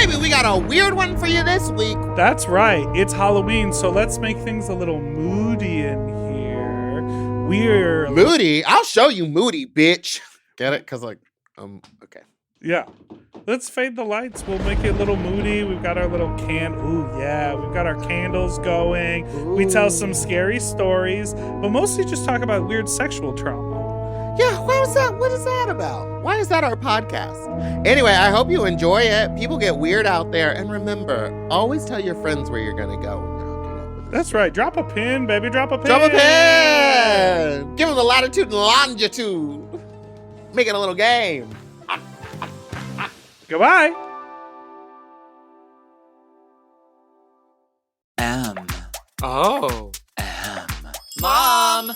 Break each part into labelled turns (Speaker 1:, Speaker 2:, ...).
Speaker 1: baby, we got a weird one for you this week.
Speaker 2: That's right. It's Halloween, so let's make things a little moody in here. We're
Speaker 1: Moody? I'll show you moody, bitch. Get it? Because, okay.
Speaker 2: Yeah. Let's fade the lights. We'll make it a little moody. We've got our little we've got our candles going.
Speaker 1: Ooh.
Speaker 2: We tell some scary stories, but mostly just talk about weird sexual trauma.
Speaker 1: Yeah, what is that about? Why is that our podcast? Anyway, I hope you enjoy it. People get weird out there. And remember, always tell your friends where you're going to go when you're hooking up with us.
Speaker 2: That's right. Drop a pin, baby. Drop a pin.
Speaker 1: Drop a pin. Give them the latitude and longitude. Make it a little game.
Speaker 2: Goodbye.
Speaker 1: Oh.
Speaker 3: Mom!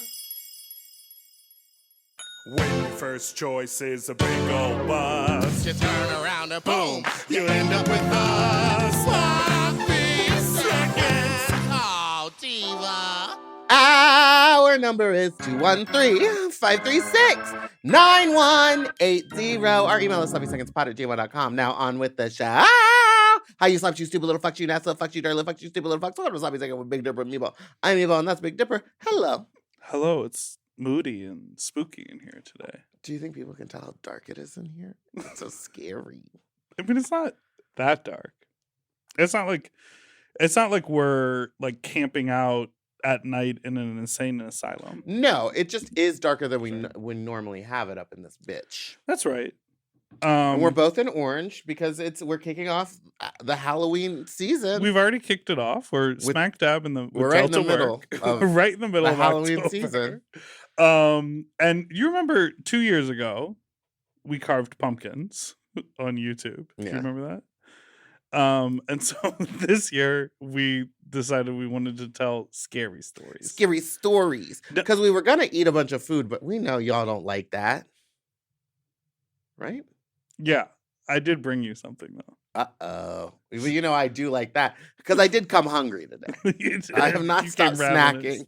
Speaker 2: When your first choice is a big old bus,
Speaker 1: You turn around and boom,
Speaker 2: you end up with us.
Speaker 1: sloppy seconds. Call Diva. Our number is 213-536-9180. Our email is sloppysecondspot@gmail.com. Now on with the show. How you slap you stupid little fucks, you nasty little fucks, you dirty little fucks, you stupid little fucks. Welcome to Sloppy Second with Big Dipper and Meatball. I'm Meatball and that's Big Dipper. Hello.
Speaker 2: Hello, it's moody and spooky in here today.
Speaker 1: Do you think people can tell how dark it is in here? It's so scary.
Speaker 2: I mean, it's not that dark. It's not like we're like camping out at night in an insane asylum.
Speaker 1: No, it just is darker than we normally have it up in this bitch.
Speaker 2: That's right.
Speaker 1: And we're both in orange because we're kicking off the Halloween season.
Speaker 2: We've already kicked it off. We're smack dab in the.
Speaker 1: We're right in the middle of
Speaker 2: we're right in the middle
Speaker 1: the
Speaker 2: of
Speaker 1: Halloween
Speaker 2: October.
Speaker 1: season.
Speaker 2: And you remember 2 years ago, we carved pumpkins on YouTube. Do you remember that? And so this year we decided we wanted to tell scary stories.
Speaker 1: Scary stories. Because we were going to eat a bunch of food, but we know y'all don't like that. Right?
Speaker 2: Yeah. I did bring you something though.
Speaker 1: Uh-oh. Well, you know I do like that because I did come hungry today. I have not stopped snacking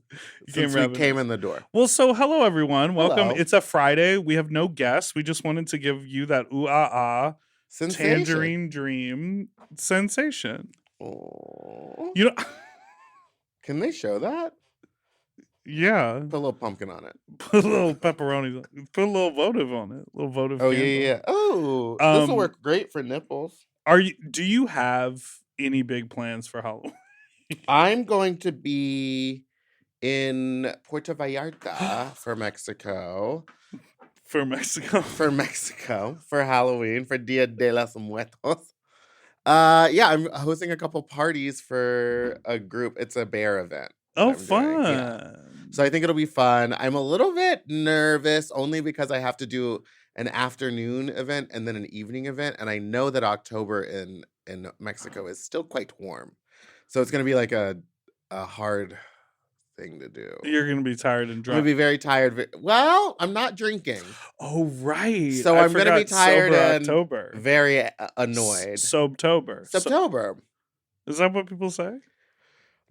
Speaker 1: since we came in the door.
Speaker 2: Well, so hello everyone. Welcome.
Speaker 1: Hello.
Speaker 2: It's a Friday. We have no guests. We just wanted to give you that
Speaker 1: Sensation.
Speaker 2: tangerine dream sensation.
Speaker 1: Oh.
Speaker 2: You know,
Speaker 1: Can they show that?
Speaker 2: yeah.
Speaker 1: Put a little pumpkin on it.
Speaker 2: Put a little pepperoni on it. Put a little votive on it. A little votive.
Speaker 1: Oh,
Speaker 2: candle.
Speaker 1: yeah. Oh, this will work great for nipples.
Speaker 2: Do you have any big plans for Halloween?
Speaker 1: I'm going to be in Puerto Vallarta for Mexico.
Speaker 2: For Mexico.
Speaker 1: For Halloween, for Dia de los Muertos. Yeah, I'm hosting a couple parties for a group. It's a bear event.
Speaker 2: Oh,
Speaker 1: I'm doing.
Speaker 2: fun.
Speaker 1: Yeah. So I think it'll be fun. I'm a little bit nervous only because I have to do an afternoon event and then an evening event. And I know that October in Mexico is still quite warm. So it's going to be like a hard thing to do.
Speaker 2: You're going to be tired and
Speaker 1: I'm
Speaker 2: drunk.
Speaker 1: going to be very tired. Well, I'm not drinking.
Speaker 2: Oh, right.
Speaker 1: So I'm going to be tired and
Speaker 2: October.
Speaker 1: very annoyed.
Speaker 2: Sobtober.
Speaker 1: Septober.
Speaker 2: Is that what people say?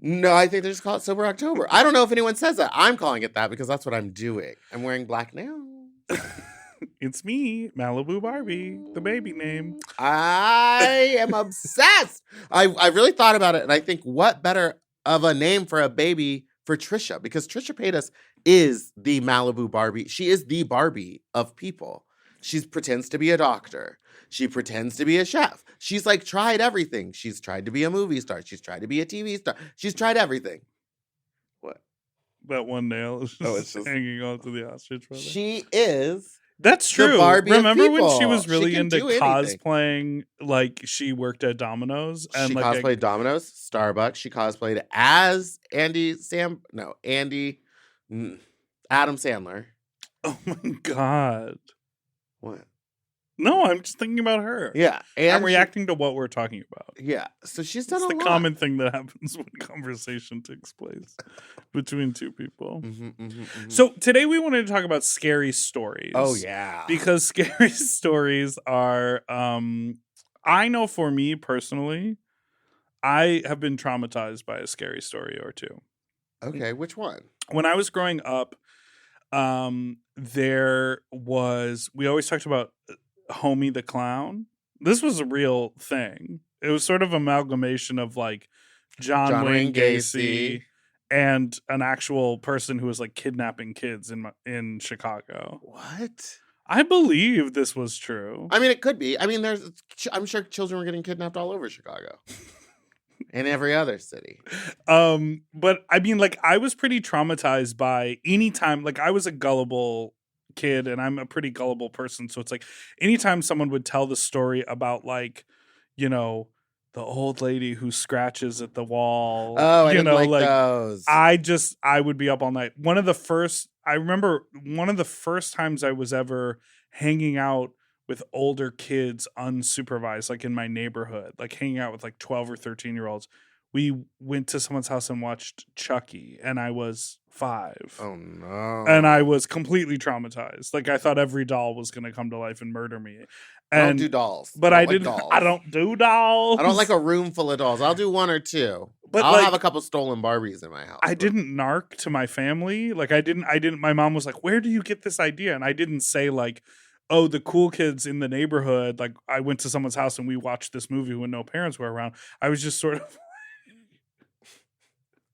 Speaker 1: No, I think they just call it Sober October. I don't know if anyone says that. I'm calling it that because that's what I'm doing. I'm wearing black nails.
Speaker 2: It's me, Malibu Barbie, the baby name.
Speaker 1: I am obsessed. I really thought about it, and I think what better of a name for a baby for Trisha, because Trisha Paytas is the Malibu Barbie. She is the Barbie of people. She pretends to be a doctor. She pretends to be a chef. She's like tried everything. She's tried to be a movie star. She's tried to be a TV star. She's tried everything. What?
Speaker 2: That one nail is just,
Speaker 1: it's just
Speaker 2: hanging on to the ostrich feather.
Speaker 1: She is.
Speaker 2: That's true.
Speaker 1: Barbie of
Speaker 2: Remember when she
Speaker 1: people.
Speaker 2: was really
Speaker 1: She can
Speaker 2: into
Speaker 1: do anything.
Speaker 2: cosplaying? Like she worked at Domino's and
Speaker 1: She
Speaker 2: like
Speaker 1: cosplayed Domino's, Starbucks. She cosplayed as Adam Sandler.
Speaker 2: Oh my god.
Speaker 1: What?
Speaker 2: No, I'm just thinking about her.
Speaker 1: Yeah. And
Speaker 2: I'm reacting to what we're talking about.
Speaker 1: Yeah. So she's done
Speaker 2: It's
Speaker 1: a
Speaker 2: the
Speaker 1: lot.
Speaker 2: common thing that happens when conversation takes place between two people. So today we wanted to talk about scary stories.
Speaker 1: Oh, yeah.
Speaker 2: Because scary stories are, I know for me personally, I have been traumatized by a scary story or two.
Speaker 1: Okay, which one?
Speaker 2: When I was growing up, we always talked about Homie the Clown. This was a real thing It was sort of amalgamation of like John Wayne Gacy and an actual person who was like kidnapping kids in Chicago.
Speaker 1: What?
Speaker 2: I believe this was true.
Speaker 1: I mean, it could be. I mean, I'm sure children were getting kidnapped all over Chicago. And every other city.
Speaker 2: But I mean, like, I was pretty traumatized by any time, like, I was a gullible kid and I'm a pretty gullible person. So it's like anytime someone would tell the story about, like, you know, the old lady who scratches at the wall.
Speaker 1: Oh, I didn't like those.
Speaker 2: I would be up all night. I remember one of the first times I was ever hanging out with older kids unsupervised, like in my neighborhood, like hanging out with like 12 or 13-year-olds. We went to someone's house and watched Chucky, and I was 5.
Speaker 1: Oh no.
Speaker 2: And I was completely traumatized. Like I thought every doll was going to come to life and murder me.
Speaker 1: I don't do dolls.
Speaker 2: But I didn't.
Speaker 1: Dolls.
Speaker 2: I don't do dolls.
Speaker 1: I don't like a room full of dolls. I'll do 1 or 2. But I'll have a couple stolen Barbies in my house.
Speaker 2: I didn't narc to my family. Like I didn't. My mom was like, "Where do you get this idea?" And I didn't say like, "Oh, the cool kids in the neighborhood." Like I went to someone's house and we watched this movie when no parents were around. I was just sort of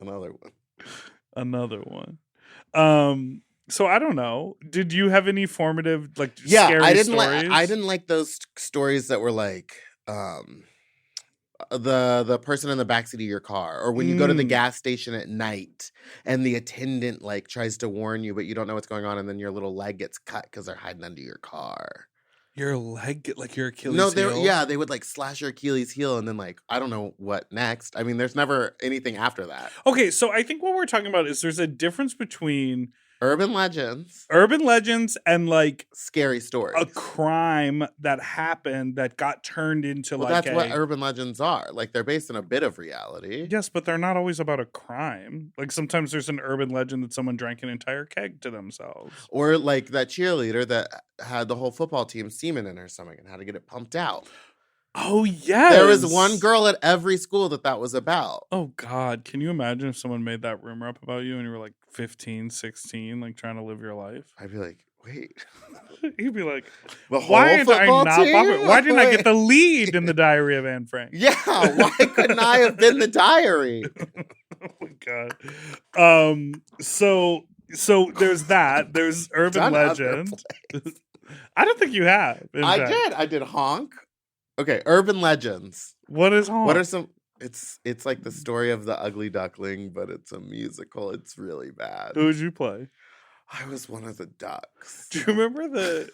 Speaker 2: another one. So I don't know. Did you have any formative, like, scary stories?
Speaker 1: I didn't like those stories that were like, the person in the backseat of your car, or when you go to the gas station at night and the attendant like tries to warn you, but you don't know what's going on, and then your little leg gets cut because they're hiding under your car.
Speaker 2: Your leg, like your Achilles heel?
Speaker 1: No, they would like slash your Achilles heel, and then like I don't know what next. I mean, there's never anything after that.
Speaker 2: Okay, so I think what we're talking about is there's a difference between
Speaker 1: urban legends
Speaker 2: and like
Speaker 1: scary stories,
Speaker 2: a crime that happened that got turned into
Speaker 1: that's what urban legends are. Like they're based on a bit of reality.
Speaker 2: Yes, but they're not always about a crime. Like sometimes there's an urban legend that someone drank an entire keg to themselves,
Speaker 1: or like that cheerleader that had the whole football team semen in her stomach and had to get it pumped out.
Speaker 2: Oh, yes.
Speaker 1: There was one girl at every school that was about.
Speaker 2: Oh, God. Can you imagine if someone made that rumor up about you and you were like 15, 16, like trying to live your life?
Speaker 1: I'd be like, wait.
Speaker 2: You'd be like,
Speaker 1: why didn't
Speaker 2: I get the lead in the Diary of Anne Frank?
Speaker 1: Yeah, why couldn't I have been the diary?
Speaker 2: Oh, my God. So there's that. There's urban legend. I don't think you have.
Speaker 1: I did Honk. Okay, urban legends.
Speaker 2: What is Honk?
Speaker 1: What are some? It's like the story of the ugly duckling, but it's a musical. It's really bad.
Speaker 2: Who would you play?
Speaker 1: I was one of the ducks.
Speaker 2: Do you remember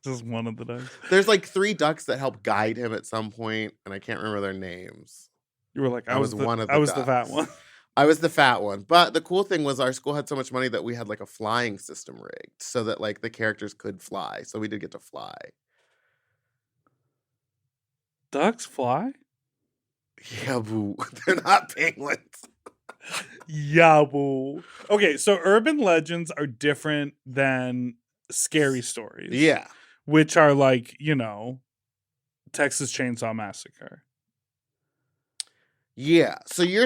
Speaker 2: just one of the ducks?
Speaker 1: There's like 3 ducks that help guide him at some point, and I can't remember their names.
Speaker 2: You were like, I was
Speaker 1: one of the
Speaker 2: I was
Speaker 1: ducks.
Speaker 2: the fat one.
Speaker 1: I was the fat one. But the cool thing was our school had so much money that we had like a flying system rigged so that like the characters could fly. So we did get to fly.
Speaker 2: Ducks fly?
Speaker 1: Yeah, boo. They're not penguins.
Speaker 2: Yeah, boo. Okay, so urban legends are different than scary stories.
Speaker 1: Yeah.
Speaker 2: Which are like, Texas Chainsaw Massacre.
Speaker 1: Yeah. So you're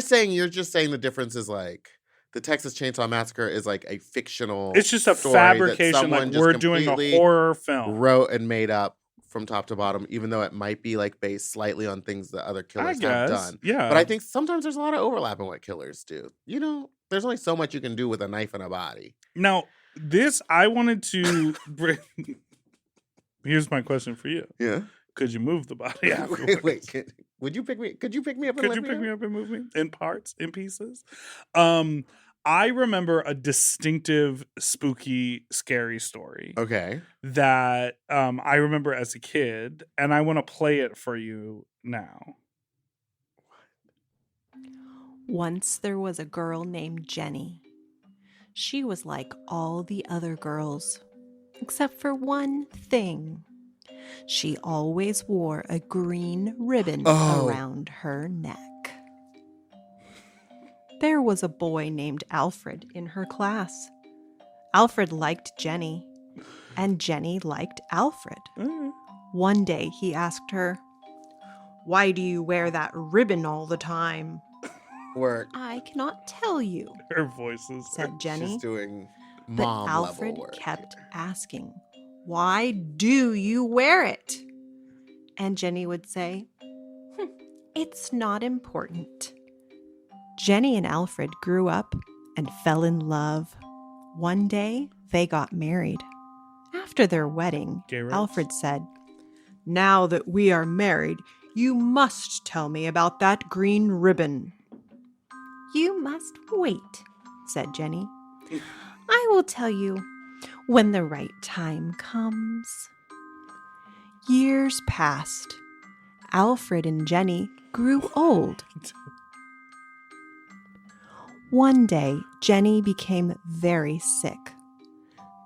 Speaker 1: just saying the difference is like the Texas Chainsaw Massacre is like a fictional.
Speaker 2: It's just a fabrication. Like we're doing a horror film.
Speaker 1: Wrote and made up from top to bottom, even though it might be like based slightly on things that other killers have done.
Speaker 2: Yeah.
Speaker 1: But I think sometimes there's a lot of overlap in what killers do. There's only so much you can do with a knife and a body.
Speaker 2: Now, I wanted to bring. Here's my question for you.
Speaker 1: Yeah.
Speaker 2: Could you move the body afterwards?
Speaker 1: Wait. Could you pick me up?
Speaker 2: Could you pick me up and move me in parts, in pieces? I remember a distinctive, spooky, scary story.
Speaker 1: Okay.
Speaker 2: That I remember as a kid, and I want to play it for you now.
Speaker 4: Once there was a girl named Jenny. She was like all the other girls, except for one thing. She always wore a green ribbon around her neck. There was a boy named Alfred in her class. Alfred liked Jenny, and Jenny liked Alfred. One day he asked her, "Why do you wear that ribbon all the time?"
Speaker 1: Work.
Speaker 4: "I cannot tell you,"
Speaker 2: her voices
Speaker 4: said Jenny.
Speaker 1: She's doing
Speaker 4: but
Speaker 1: mom
Speaker 4: Alfred
Speaker 1: level work
Speaker 4: kept
Speaker 1: here.
Speaker 4: asking, "Why do you wear it?" And Jenny would say, It's not important. Jenny and Alfred grew up and fell in love. One day, they got married. After their wedding,
Speaker 2: Gay rights?
Speaker 4: Alfred said, "Now that we are married, you must tell me about that green ribbon." "You must wait," said Jenny. "I will tell you when the right time comes." Years passed. Alfred and Jenny grew old. One day, Jenny became very sick.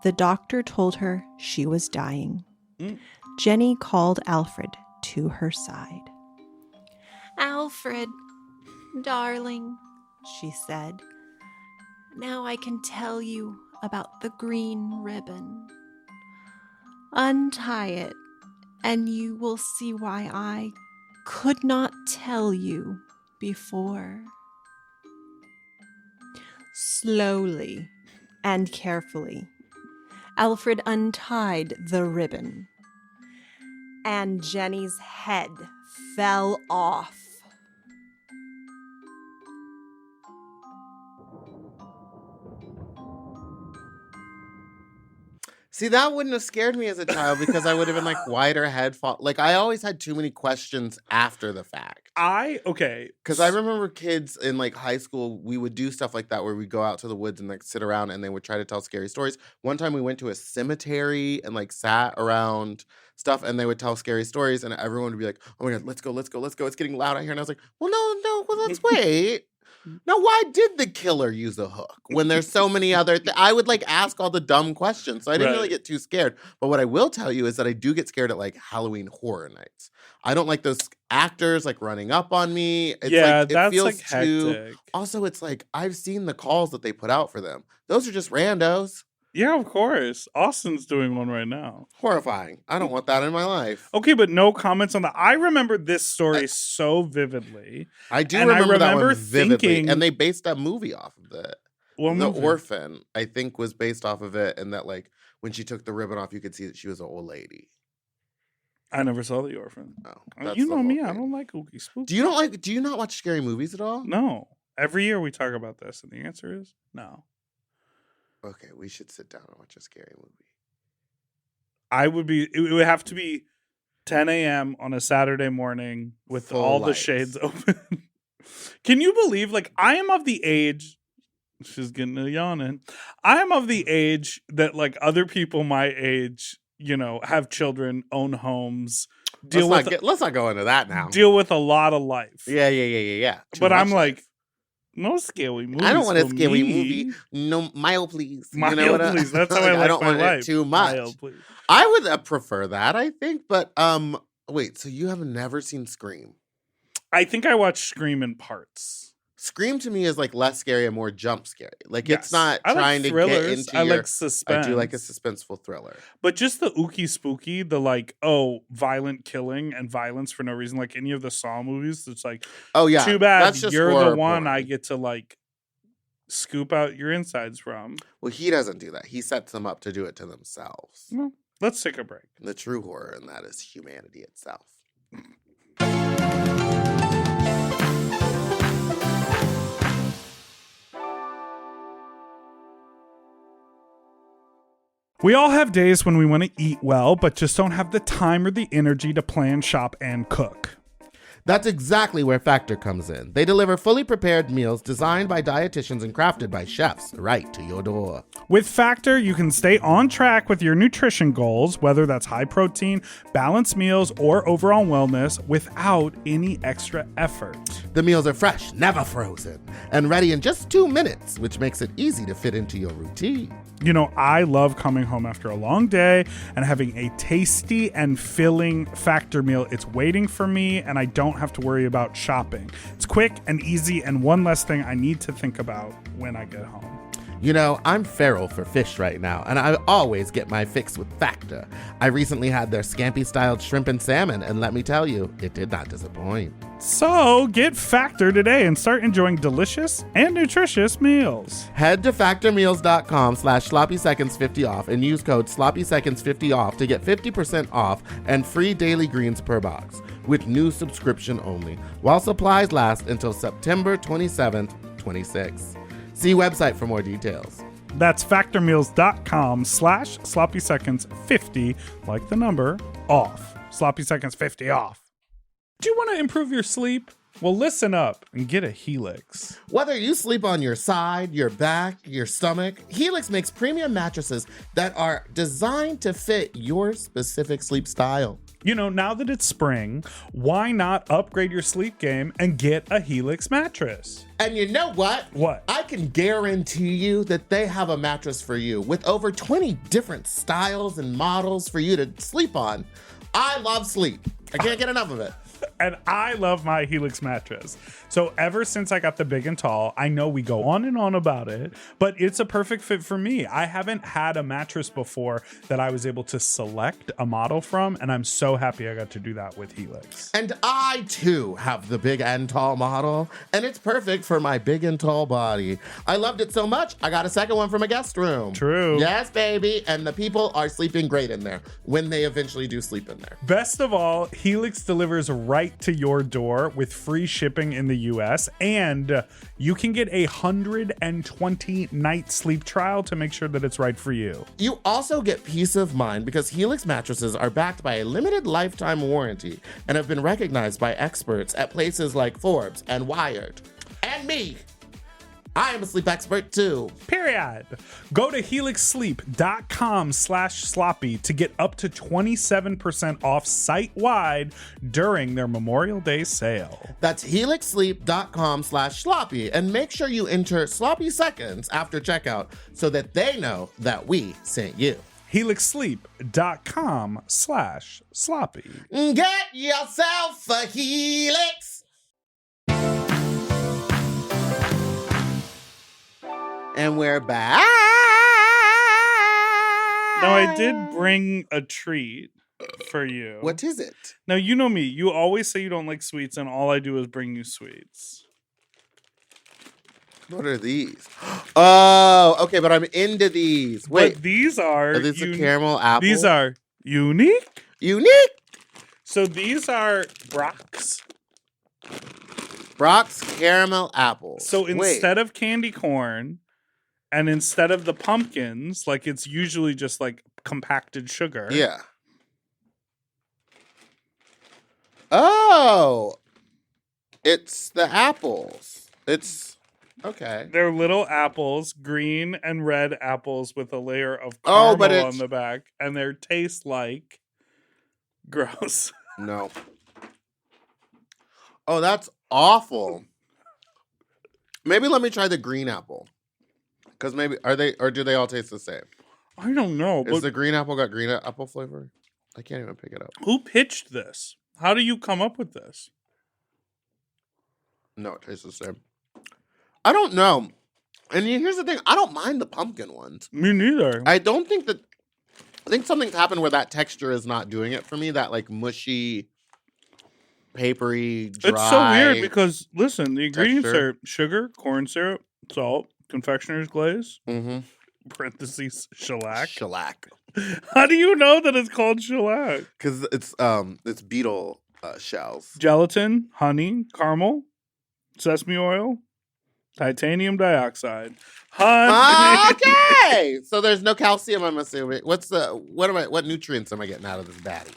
Speaker 4: The doctor told her she was dying. Jenny called Alfred to her side. "Alfred, darling," she said, "now I can tell you about the green ribbon. Untie it, and you will see why I could not tell you before." Slowly and carefully, Alfred untied the ribbon, and Jenny's head fell off.
Speaker 1: See, that wouldn't have scared me as a child because I would have been like, why'd her head fall? Like, I always had too many questions after the fact.
Speaker 2: Okay.
Speaker 1: Because I remember kids in like high school, we would do stuff like that where we'd go out to the woods and like sit around and they would try to tell scary stories. One time we went to a cemetery and like sat around stuff and they would tell scary stories and everyone would be like, "Oh my God, let's go, let's go, let's go. It's getting loud out here." And I was like, well, well, let's wait. Now, why did the killer use a hook when there's so many other I would like ask all the dumb questions. So I didn't really get too scared. But what I will tell you is that I do get scared at like Halloween horror nights. I don't like those actors like running up on me. It's like,
Speaker 2: that's
Speaker 1: it feels
Speaker 2: like hectic.
Speaker 1: Also, it's like I've seen the calls that they put out for them. Those are just randos.
Speaker 2: Yeah, of course. Austin's doing one right now.
Speaker 1: Horrifying. I don't want that in my life.
Speaker 2: Okay, but no comments on that. I remember this story so vividly.
Speaker 1: I do
Speaker 2: and
Speaker 1: remember that
Speaker 2: remember
Speaker 1: one vividly.
Speaker 2: thinking,
Speaker 1: and they based a movie off of it.
Speaker 2: What
Speaker 1: The
Speaker 2: movie?
Speaker 1: Orphan, I think, was based off of it. And that like when she took the ribbon off, you could see that she was an old lady.
Speaker 2: I never saw The Orphan.
Speaker 1: Oh,
Speaker 2: You know me. I don't like ooky spooky.
Speaker 1: Do you not watch scary movies at all?
Speaker 2: No. Every year we talk about this, and the answer is no.
Speaker 1: Okay, we should sit down and watch a scary movie.
Speaker 2: It would have to be 10 a.m. on a Saturday morning with
Speaker 1: Full
Speaker 2: all
Speaker 1: lights.
Speaker 2: the shades open. Can you believe, like, I am of the age, she's getting a yawning. I am of the age that, like, other people my age, you know, have children, own homes,
Speaker 1: Let's not go into that now.
Speaker 2: deal with a lot of life.
Speaker 1: Yeah.
Speaker 2: But I'm like, no scary movie.
Speaker 1: I don't want a scary movie. No, mild, please.
Speaker 2: Mild,
Speaker 1: you know what
Speaker 2: please. That's how I like
Speaker 1: I don't
Speaker 2: my
Speaker 1: want
Speaker 2: life.
Speaker 1: it too much.
Speaker 2: Mild, please.
Speaker 1: I would prefer that, I think. But wait. So you have never seen Scream?
Speaker 2: I think I watched Scream in parts.
Speaker 1: Scream to me is like less scary and more jump scary. Like
Speaker 2: Yes.
Speaker 1: it's not
Speaker 2: I like
Speaker 1: trying to get
Speaker 2: thrillers.
Speaker 1: into
Speaker 2: I
Speaker 1: your.
Speaker 2: like suspense.
Speaker 1: I do like a suspenseful thriller.
Speaker 2: But just the ooky spooky, the like, violent killing and violence for no reason, like any of the Saw movies. It's like,
Speaker 1: Oh yeah,
Speaker 2: too bad
Speaker 1: that's just
Speaker 2: you're
Speaker 1: horror
Speaker 2: the one
Speaker 1: porn.
Speaker 2: I get to like scoop out your insides from.
Speaker 1: Well, he doesn't do that. He sets them up to do it to themselves.
Speaker 2: Well, let's take a break.
Speaker 1: The true horror in that is humanity itself.
Speaker 2: We all have days when we want to eat well, but just don't have the time or the energy to plan, shop, and cook.
Speaker 1: That's exactly where Factor comes in. They deliver fully prepared meals designed by dietitians and crafted by chefs right to your door.
Speaker 2: With Factor, you can stay on track with your nutrition goals, whether that's high protein, balanced meals, or overall wellness, without any extra effort.
Speaker 1: The meals are fresh, never frozen, and ready in just 2 minutes, which makes it easy to fit into your routine.
Speaker 2: You know, I love coming home after a long day and having a tasty and filling Factor meal. It's waiting for me, and I don't have to worry about shopping. It's quick and easy, and one less thing I need to think about when I get home.
Speaker 1: You know, I'm feral for fish right now, and I always get my fix with Factor. I recently had their scampi-styled shrimp and salmon, and let me tell you, it did not disappoint.
Speaker 2: So get Factor today and start enjoying delicious and nutritious meals.
Speaker 1: Head to factormeals.com/sloppyseconds50 off and use code sloppyseconds50 off to get 50% off and free daily greens per box. with new subscription only, while supplies last until September 27th, 26. See website for more details.
Speaker 2: That's factormeals.com/sloppyseconds50, like the number, off. Sloppy Seconds 50 off. Do you want to improve your sleep? Well, listen up and get a Helix.
Speaker 1: Whether you sleep on your side, your back, your stomach, Helix makes premium mattresses that are designed to fit your specific sleep style.
Speaker 2: You know, now that it's spring, why not upgrade your sleep game and get a Helix mattress?
Speaker 1: And you know what?
Speaker 2: What?
Speaker 1: I can guarantee you that they have a mattress for you with over 20 different styles and models for you to sleep on. I love sleep. I can't get enough of it.
Speaker 2: And I love my Helix mattress. So ever since I got the big and tall, I know we go on and on about it, but it's a perfect fit for me. I haven't had a mattress before that I was able to select a model from, and I'm so happy I got to do that with Helix.
Speaker 1: And I too have the big and tall model, and it's perfect for my big and tall body. I loved it so much, I got a second one from a guest room.
Speaker 2: True.
Speaker 1: Yes, baby. And the people are sleeping great in there when they eventually do sleep in there.
Speaker 2: Best of all, Helix delivers right to your door with free shipping in the US, and you can get a 120-night sleep trial to make sure that it's right for you.
Speaker 1: You also get peace of mind because Helix mattresses are backed by a limited lifetime warranty and have been recognized by experts at places like Forbes and Wired. And me. I am a sleep expert too.
Speaker 2: Period. Go to helixsleep.com/sloppy to get up to 27% off site-wide during their Memorial Day sale.
Speaker 1: That's helixsleep.com/sloppy, and make sure you enter sloppy seconds after checkout so that they know that we sent you.
Speaker 2: helixsleep.com/sloppy.
Speaker 1: Get yourself a Helix. And we're back.
Speaker 2: Now, I did bring a treat for you.
Speaker 1: What is it?
Speaker 2: Now, you know me. You always say you don't like sweets, and all I do is bring you sweets.
Speaker 1: What are these? Oh, okay, but I'm into these. Wait,
Speaker 2: But these are
Speaker 1: this a caramel apple?
Speaker 2: These are unique.
Speaker 1: Unique.
Speaker 2: So these are Brock's.
Speaker 1: Brock's caramel apples.
Speaker 2: So instead of candy corn, and instead of the pumpkins, like it's usually just like compacted sugar.
Speaker 1: Yeah. Oh, it's the apples. It's okay.
Speaker 2: They're little apples, green and red apples with a layer of caramel on the back, and they taste like gross.
Speaker 1: No. Oh, that's awful. Maybe let me try the green apple. Because maybe do they all taste the same?
Speaker 2: I don't know.
Speaker 1: Is the green apple got green apple flavor? I can't even pick it up.
Speaker 2: Who pitched this? How do you come up with this?
Speaker 1: No, it tastes the same. I don't know. And here's the thing. I don't mind the pumpkin ones.
Speaker 2: Me neither.
Speaker 1: I think something's happened where that texture is not doing it for me. That like mushy, papery, dry.
Speaker 2: It's so weird because, listen, the ingredients
Speaker 1: texture.
Speaker 2: are sugar, corn syrup, salt, confectioner's glaze, parentheses, shellac.
Speaker 1: Shellac.
Speaker 2: How do you know that it's called shellac?
Speaker 1: Because it's beetle shells.
Speaker 2: Gelatin, honey, caramel, sesame oil, titanium dioxide. Honey.
Speaker 1: Okay. So there's no calcium, I'm assuming. What nutrients am I getting out of this baddie?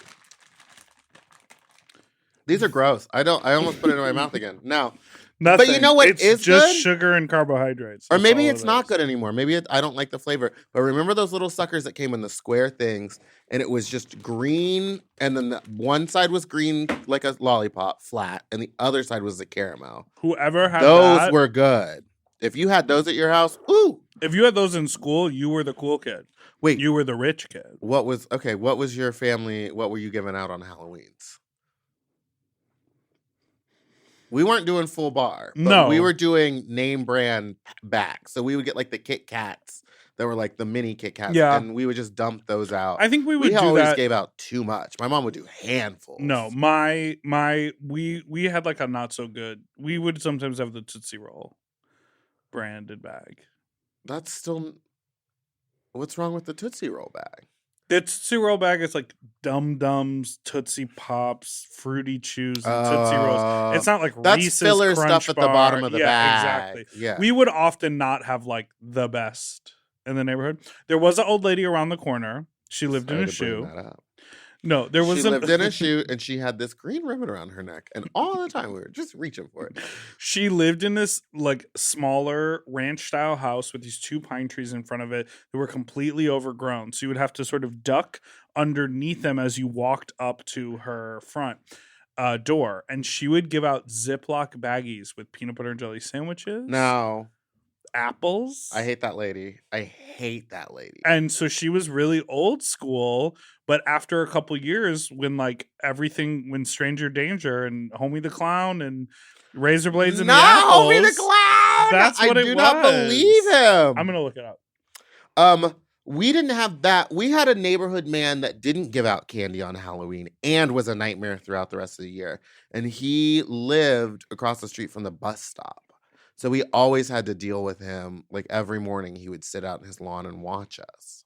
Speaker 1: These are gross. I almost put it in my mouth again. No.
Speaker 2: Nothing.
Speaker 1: But you know what
Speaker 2: it's
Speaker 1: is
Speaker 2: just
Speaker 1: good?
Speaker 2: Sugar and carbohydrates.
Speaker 1: Or
Speaker 2: That's
Speaker 1: maybe
Speaker 2: all
Speaker 1: it's
Speaker 2: it
Speaker 1: not
Speaker 2: is.
Speaker 1: good anymore. Maybe I don't like the flavor. But remember those little suckers that came in the square things, and it was just green, and then the one side was green like a lollipop, flat, and the other side was the caramel.
Speaker 2: Whoever had
Speaker 1: Those were good. If you had those at your house, ooh.
Speaker 2: If you had those in school, you were the cool kid.
Speaker 1: Wait.
Speaker 2: You were the rich kid.
Speaker 1: What was your family, what were you giving out on Halloweens? We weren't doing full bar. But
Speaker 2: No.
Speaker 1: we were doing name brand back. So we would get like the Kit Kats that were like the mini Kit Kats.
Speaker 2: Yeah.
Speaker 1: And we would just dump those out.
Speaker 2: I think we would
Speaker 1: We
Speaker 2: do
Speaker 1: always
Speaker 2: that.
Speaker 1: gave out too much. My mom would do handfuls.
Speaker 2: No, we had like a not so good. We would sometimes have the Tootsie Roll branded bag.
Speaker 1: That's still, what's wrong with the Tootsie Roll bag?
Speaker 2: The Tootsie Roll bag is like Dum Dums, Tootsie Pops, Fruity Chews, and Tootsie Rolls. It's not like
Speaker 1: that's
Speaker 2: Reese's
Speaker 1: filler
Speaker 2: Crunch
Speaker 1: stuff at
Speaker 2: Bar.
Speaker 1: the bottom of the
Speaker 2: yeah,
Speaker 1: bag.
Speaker 2: exactly.
Speaker 1: Yeah.
Speaker 2: We would often not have like the best in the neighborhood. There was an old lady around the corner. She lived in a shoe. No, there was
Speaker 1: she lived in a shoe, and she had this green ribbon around her neck, and all the time we were just reaching for it.
Speaker 2: She lived in this like smaller ranch style house with these 2 pine trees in front of it that were completely overgrown. So you would have to sort of duck underneath them as you walked up to her front door. And she would give out Ziploc baggies with peanut butter and jelly sandwiches.
Speaker 1: No.
Speaker 2: Apples.
Speaker 1: I hate that lady.
Speaker 2: And so she was really old school, but after a couple years, when like everything, when Stranger Danger and Homie the Clown and Razor Blades and the Apples,
Speaker 1: Homie the Clown.
Speaker 2: That's what
Speaker 1: I
Speaker 2: it
Speaker 1: do
Speaker 2: was.
Speaker 1: not believe him.
Speaker 2: I'm gonna look it up.
Speaker 1: We didn't have that. We had a neighborhood man that didn't give out candy on Halloween and was a nightmare throughout the rest of the year. And he lived across the street from the bus stop. So we always had to deal with him. Like every morning he would sit out in his lawn and watch us.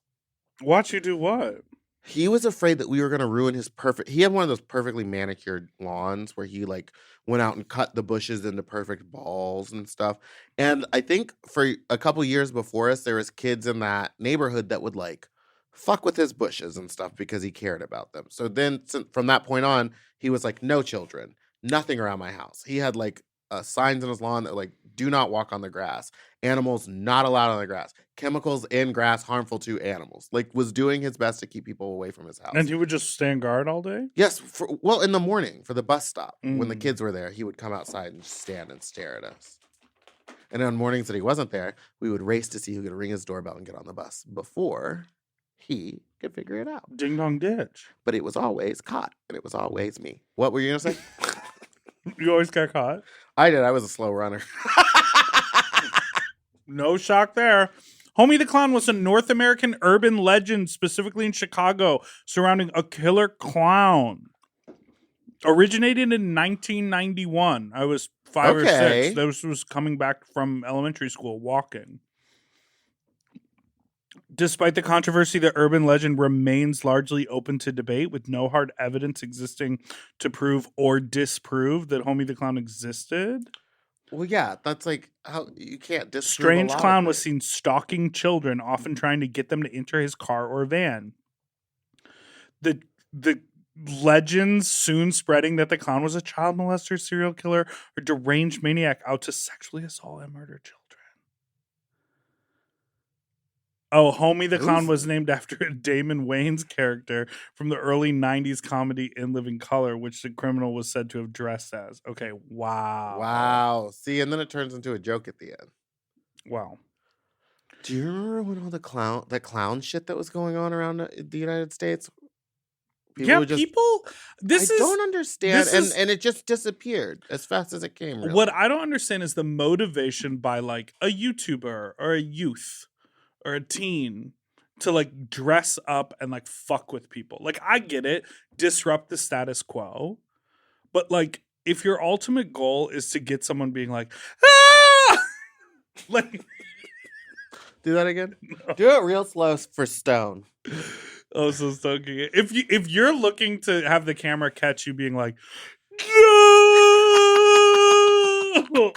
Speaker 2: Watch you do what?
Speaker 1: He was afraid that we were going to ruin his he had one of those perfectly manicured lawns where he like went out and cut the bushes into perfect balls and stuff. And I think for a couple years before us, there was kids in that neighborhood that would like fuck with his bushes and stuff because he cared about them. So then from that point on, he was like, no children, nothing around my house. He had like signs in his lawn that were like, do not walk on the grass. Animals not allowed on the grass. Chemicals in grass harmful to animals. Like was doing his best to keep people away from his house.
Speaker 2: And he would just stand guard all day?
Speaker 1: Yes. In the morning for the bus stop, when the kids were there, he would come outside and stand and stare at us. And on mornings that he wasn't there, we would race to see who could ring his doorbell and get on the bus before he could figure it out.
Speaker 2: Ding dong ditch.
Speaker 1: But it was always caught, and it was always me. What were you going to say?
Speaker 2: You always got caught?
Speaker 1: I did. I was a slow runner.
Speaker 2: No shock there. Homie the Clown was a North American urban legend, specifically in Chicago, surrounding a killer clown. Originated in 1991. I was 5 or 6. This was coming back from elementary school, walking. Despite the controversy, the urban legend remains largely open to debate, with no hard evidence existing to prove or disprove that Homie the Clown existed.
Speaker 1: Well, yeah, that's like how you can't disprove.
Speaker 2: Strange Clown was seen stalking children, often trying to get them to enter his car or van. The legends soon spreading that the clown was a child molester, serial killer, or deranged maniac out to sexually assault and murder children. Oh, Homie the Clown was named after a Damon Wayans character from the early 90s comedy In Living Color, which the criminal was said to have dressed as. Okay, wow.
Speaker 1: Wow. See, and then it turns into a joke at the end.
Speaker 2: Wow.
Speaker 1: Do you remember when all the clown shit that was going on around the United States?
Speaker 2: I don't
Speaker 1: understand. And it just disappeared as fast as it came. Really.
Speaker 2: What I don't understand is the motivation by like a YouTuber or a youth or a teen to like dress up and like fuck with people. Like I get it, disrupt the status quo. But like if your ultimate goal is to get someone being like, ah! Like
Speaker 1: do that again? No. Do it real slow for Stone.
Speaker 2: Oh, so stunking it. If you're looking to have the camera catch you being like, no!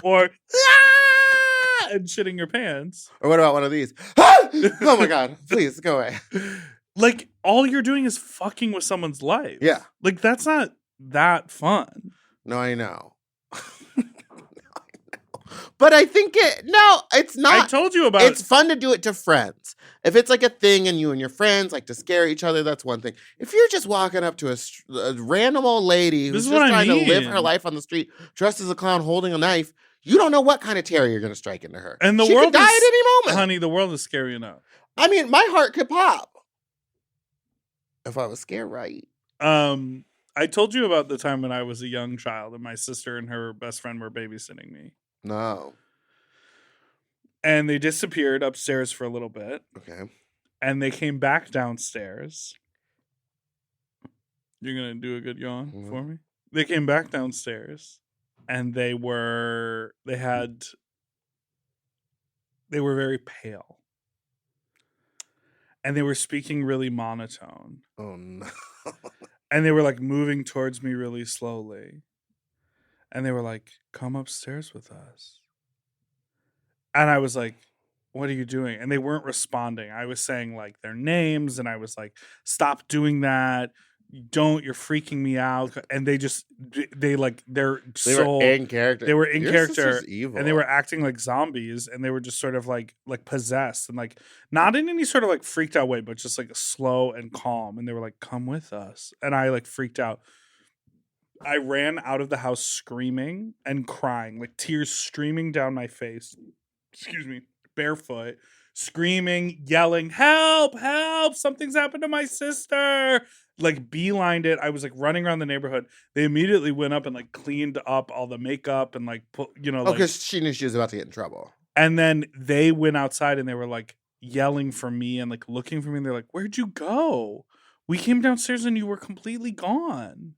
Speaker 2: Or ah! And shitting your pants.
Speaker 1: Or what about one of these? Ah! Oh my god, please go away.
Speaker 2: Like all you're doing is fucking with someone's life.
Speaker 1: Yeah.
Speaker 2: Like that's not that fun.
Speaker 1: No, I know. But I think it's not.
Speaker 2: I told you about
Speaker 1: it. It's fun to do it to friends. If it's like a thing and you and your friends like to scare each other, that's one thing. If you're just walking up to a random old lady who's just trying to live her life on the street, dressed as a clown holding a knife, you don't know what kind of terror you're going to strike into her.
Speaker 2: And the
Speaker 1: she
Speaker 2: world
Speaker 1: could die at any moment.
Speaker 2: Honey, the world is scary enough.
Speaker 1: I mean, my heart could pop if I was scared right.
Speaker 2: I told you about the time when I was a young child and my sister and her best friend were babysitting me.
Speaker 1: No.
Speaker 2: And they disappeared upstairs for a little bit.
Speaker 1: Okay.
Speaker 2: And they came back downstairs. You're going to do a good yawn for me? They came back downstairs and they were very pale. and they were speaking really monotone.
Speaker 1: Oh no.
Speaker 2: And they were like moving towards me really slowly. And they were like, come upstairs with us. And I was like, what are you doing? And they weren't responding. I was saying like their names and I was like, stop doing that. You're freaking me out. And they were in
Speaker 1: character.
Speaker 2: They were in
Speaker 1: Your
Speaker 2: character
Speaker 1: sister's evil.
Speaker 2: and they were acting like zombies and they were just sort of like possessed and like not in any sort of like freaked out way, but just like slow and calm. And they were like, come with us. And I like freaked out. I ran out of the house screaming and crying, like tears streaming down my face. Excuse me, barefoot, screaming, yelling, help, help, something's happened to my sister. Like beelined it. I was like running around the neighborhood. They immediately went up and like cleaned up all the makeup and like put,
Speaker 1: because she knew she was about to get in trouble.
Speaker 2: And then they went outside and they were like yelling for me and like looking for me. And they're like, where'd you go? We came downstairs and you were completely gone.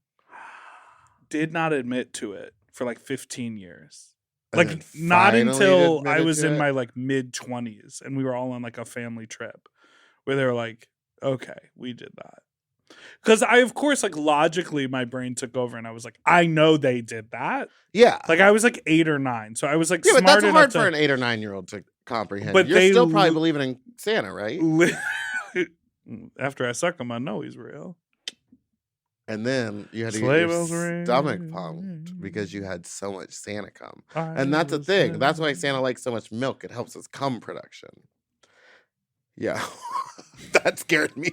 Speaker 2: Did not admit to it for like 15 years. Like not until I was in my like mid 20s and we were all on like a family trip where they were like, okay, we did that. Because I, of course, like logically, my brain took over and I was like, I know they did that.
Speaker 1: Yeah.
Speaker 2: Like I was like 8 or 9. So I was like,
Speaker 1: but that's hard for an 8 or 9 year old to comprehend. But you're still probably believing in Santa, right?
Speaker 2: After I suck him, I know he's real.
Speaker 1: And then you had to get your stomach pumped because you had so much Santa cum. And that's the thing. That's why Santa likes so much milk. It helps his cum production. Yeah. That scared me.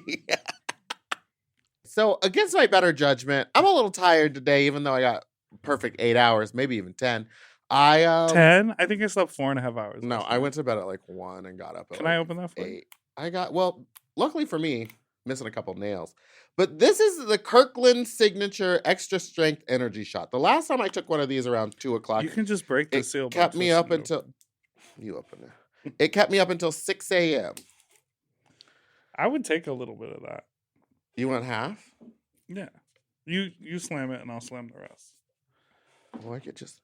Speaker 1: So against my better judgment, I'm a little tired today, even though I got perfect 8 hours, maybe even 10.
Speaker 2: 10? I think I slept 4.5 hours.
Speaker 1: No, I went to bed at like 1 and got up at
Speaker 2: Can I open that for
Speaker 1: 8. Luckily for me, missing a couple nails. But this is the Kirkland Signature Extra Strength Energy Shot. The last time I took one of these around 2 o'clock.
Speaker 2: You can just break the seal.
Speaker 1: It kept me up until... You open it. It kept me up until 6 a.m.
Speaker 2: I would take a little bit of that.
Speaker 1: You want half?
Speaker 2: Yeah. You slam it and I'll slam the rest.
Speaker 1: Oh, I could just...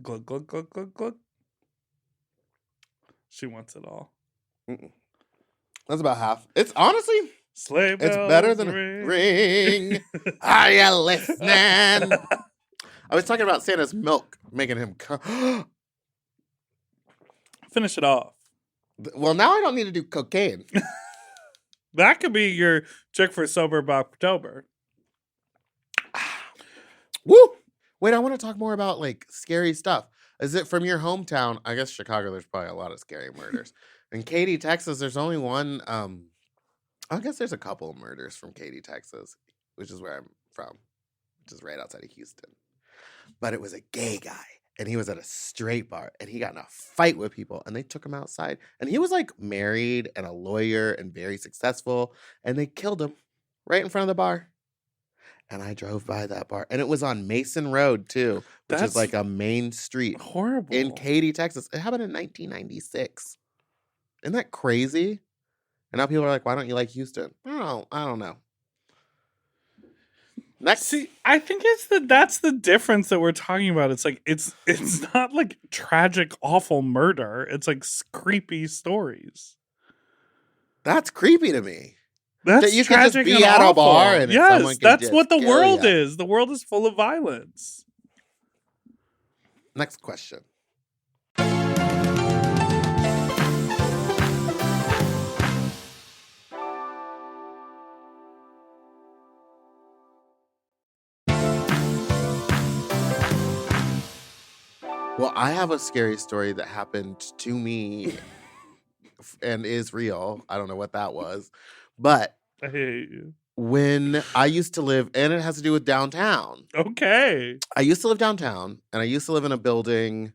Speaker 2: Glug, glug, glug, glug, glug. She wants it all.
Speaker 1: Mm-mm. That's about half. It's honestly...
Speaker 2: Sleigh bells
Speaker 1: it's better than a ring. Are you listening? I was talking about Santa's milk making him come.
Speaker 2: Finish it off.
Speaker 1: Well, now I don't need to do cocaine.
Speaker 2: That could be your trick for Sober October.
Speaker 1: Woo! Wait, I want to talk more about like scary stuff. Is it from your hometown? I guess Chicago, there's probably a lot of scary murders. In Katy, Texas, there's only one. I guess there's a couple of murders from Katy, Texas, which is where I'm from, which is right outside of Houston. But it was a gay guy, and he was at a straight bar, and he got in a fight with people, and they took him outside. And he was like married and a lawyer and very successful, and they killed him right in front of the bar. And I drove by that bar, and it was on Mason Road too, which is like a main street.
Speaker 2: Horrible.
Speaker 1: In Katy, Texas. It happened in 1996. Isn't that crazy? And now people are like, why don't you like Houston? I don't know. Next.
Speaker 2: See, I think that's the difference that we're talking about. It's like it's not like tragic, awful murder. It's like creepy stories.
Speaker 1: That's creepy to me.
Speaker 2: That's
Speaker 1: that you
Speaker 2: tragic
Speaker 1: can just be
Speaker 2: and
Speaker 1: at
Speaker 2: awful.
Speaker 1: a bar and
Speaker 2: yes, that's what the world is. The world is full of violence.
Speaker 1: Next question. Well, I have a scary story that happened to me and is real. I don't know what that was. But
Speaker 2: I hate you.
Speaker 1: When I used to live, and it has to do with downtown.
Speaker 2: Okay.
Speaker 1: I used to live downtown, and I used to live in a building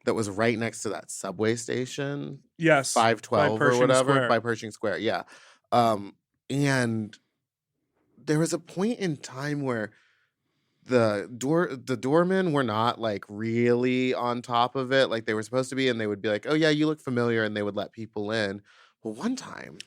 Speaker 1: that was right next to that subway station.
Speaker 2: Yes.
Speaker 1: 512 or whatever.
Speaker 2: Square.
Speaker 1: By Pershing Square, yeah. And there was a point in time where the doormen were not like really on top of it like they were supposed to be, and they would be like, oh yeah, you look familiar, and they would let people in. Well, one time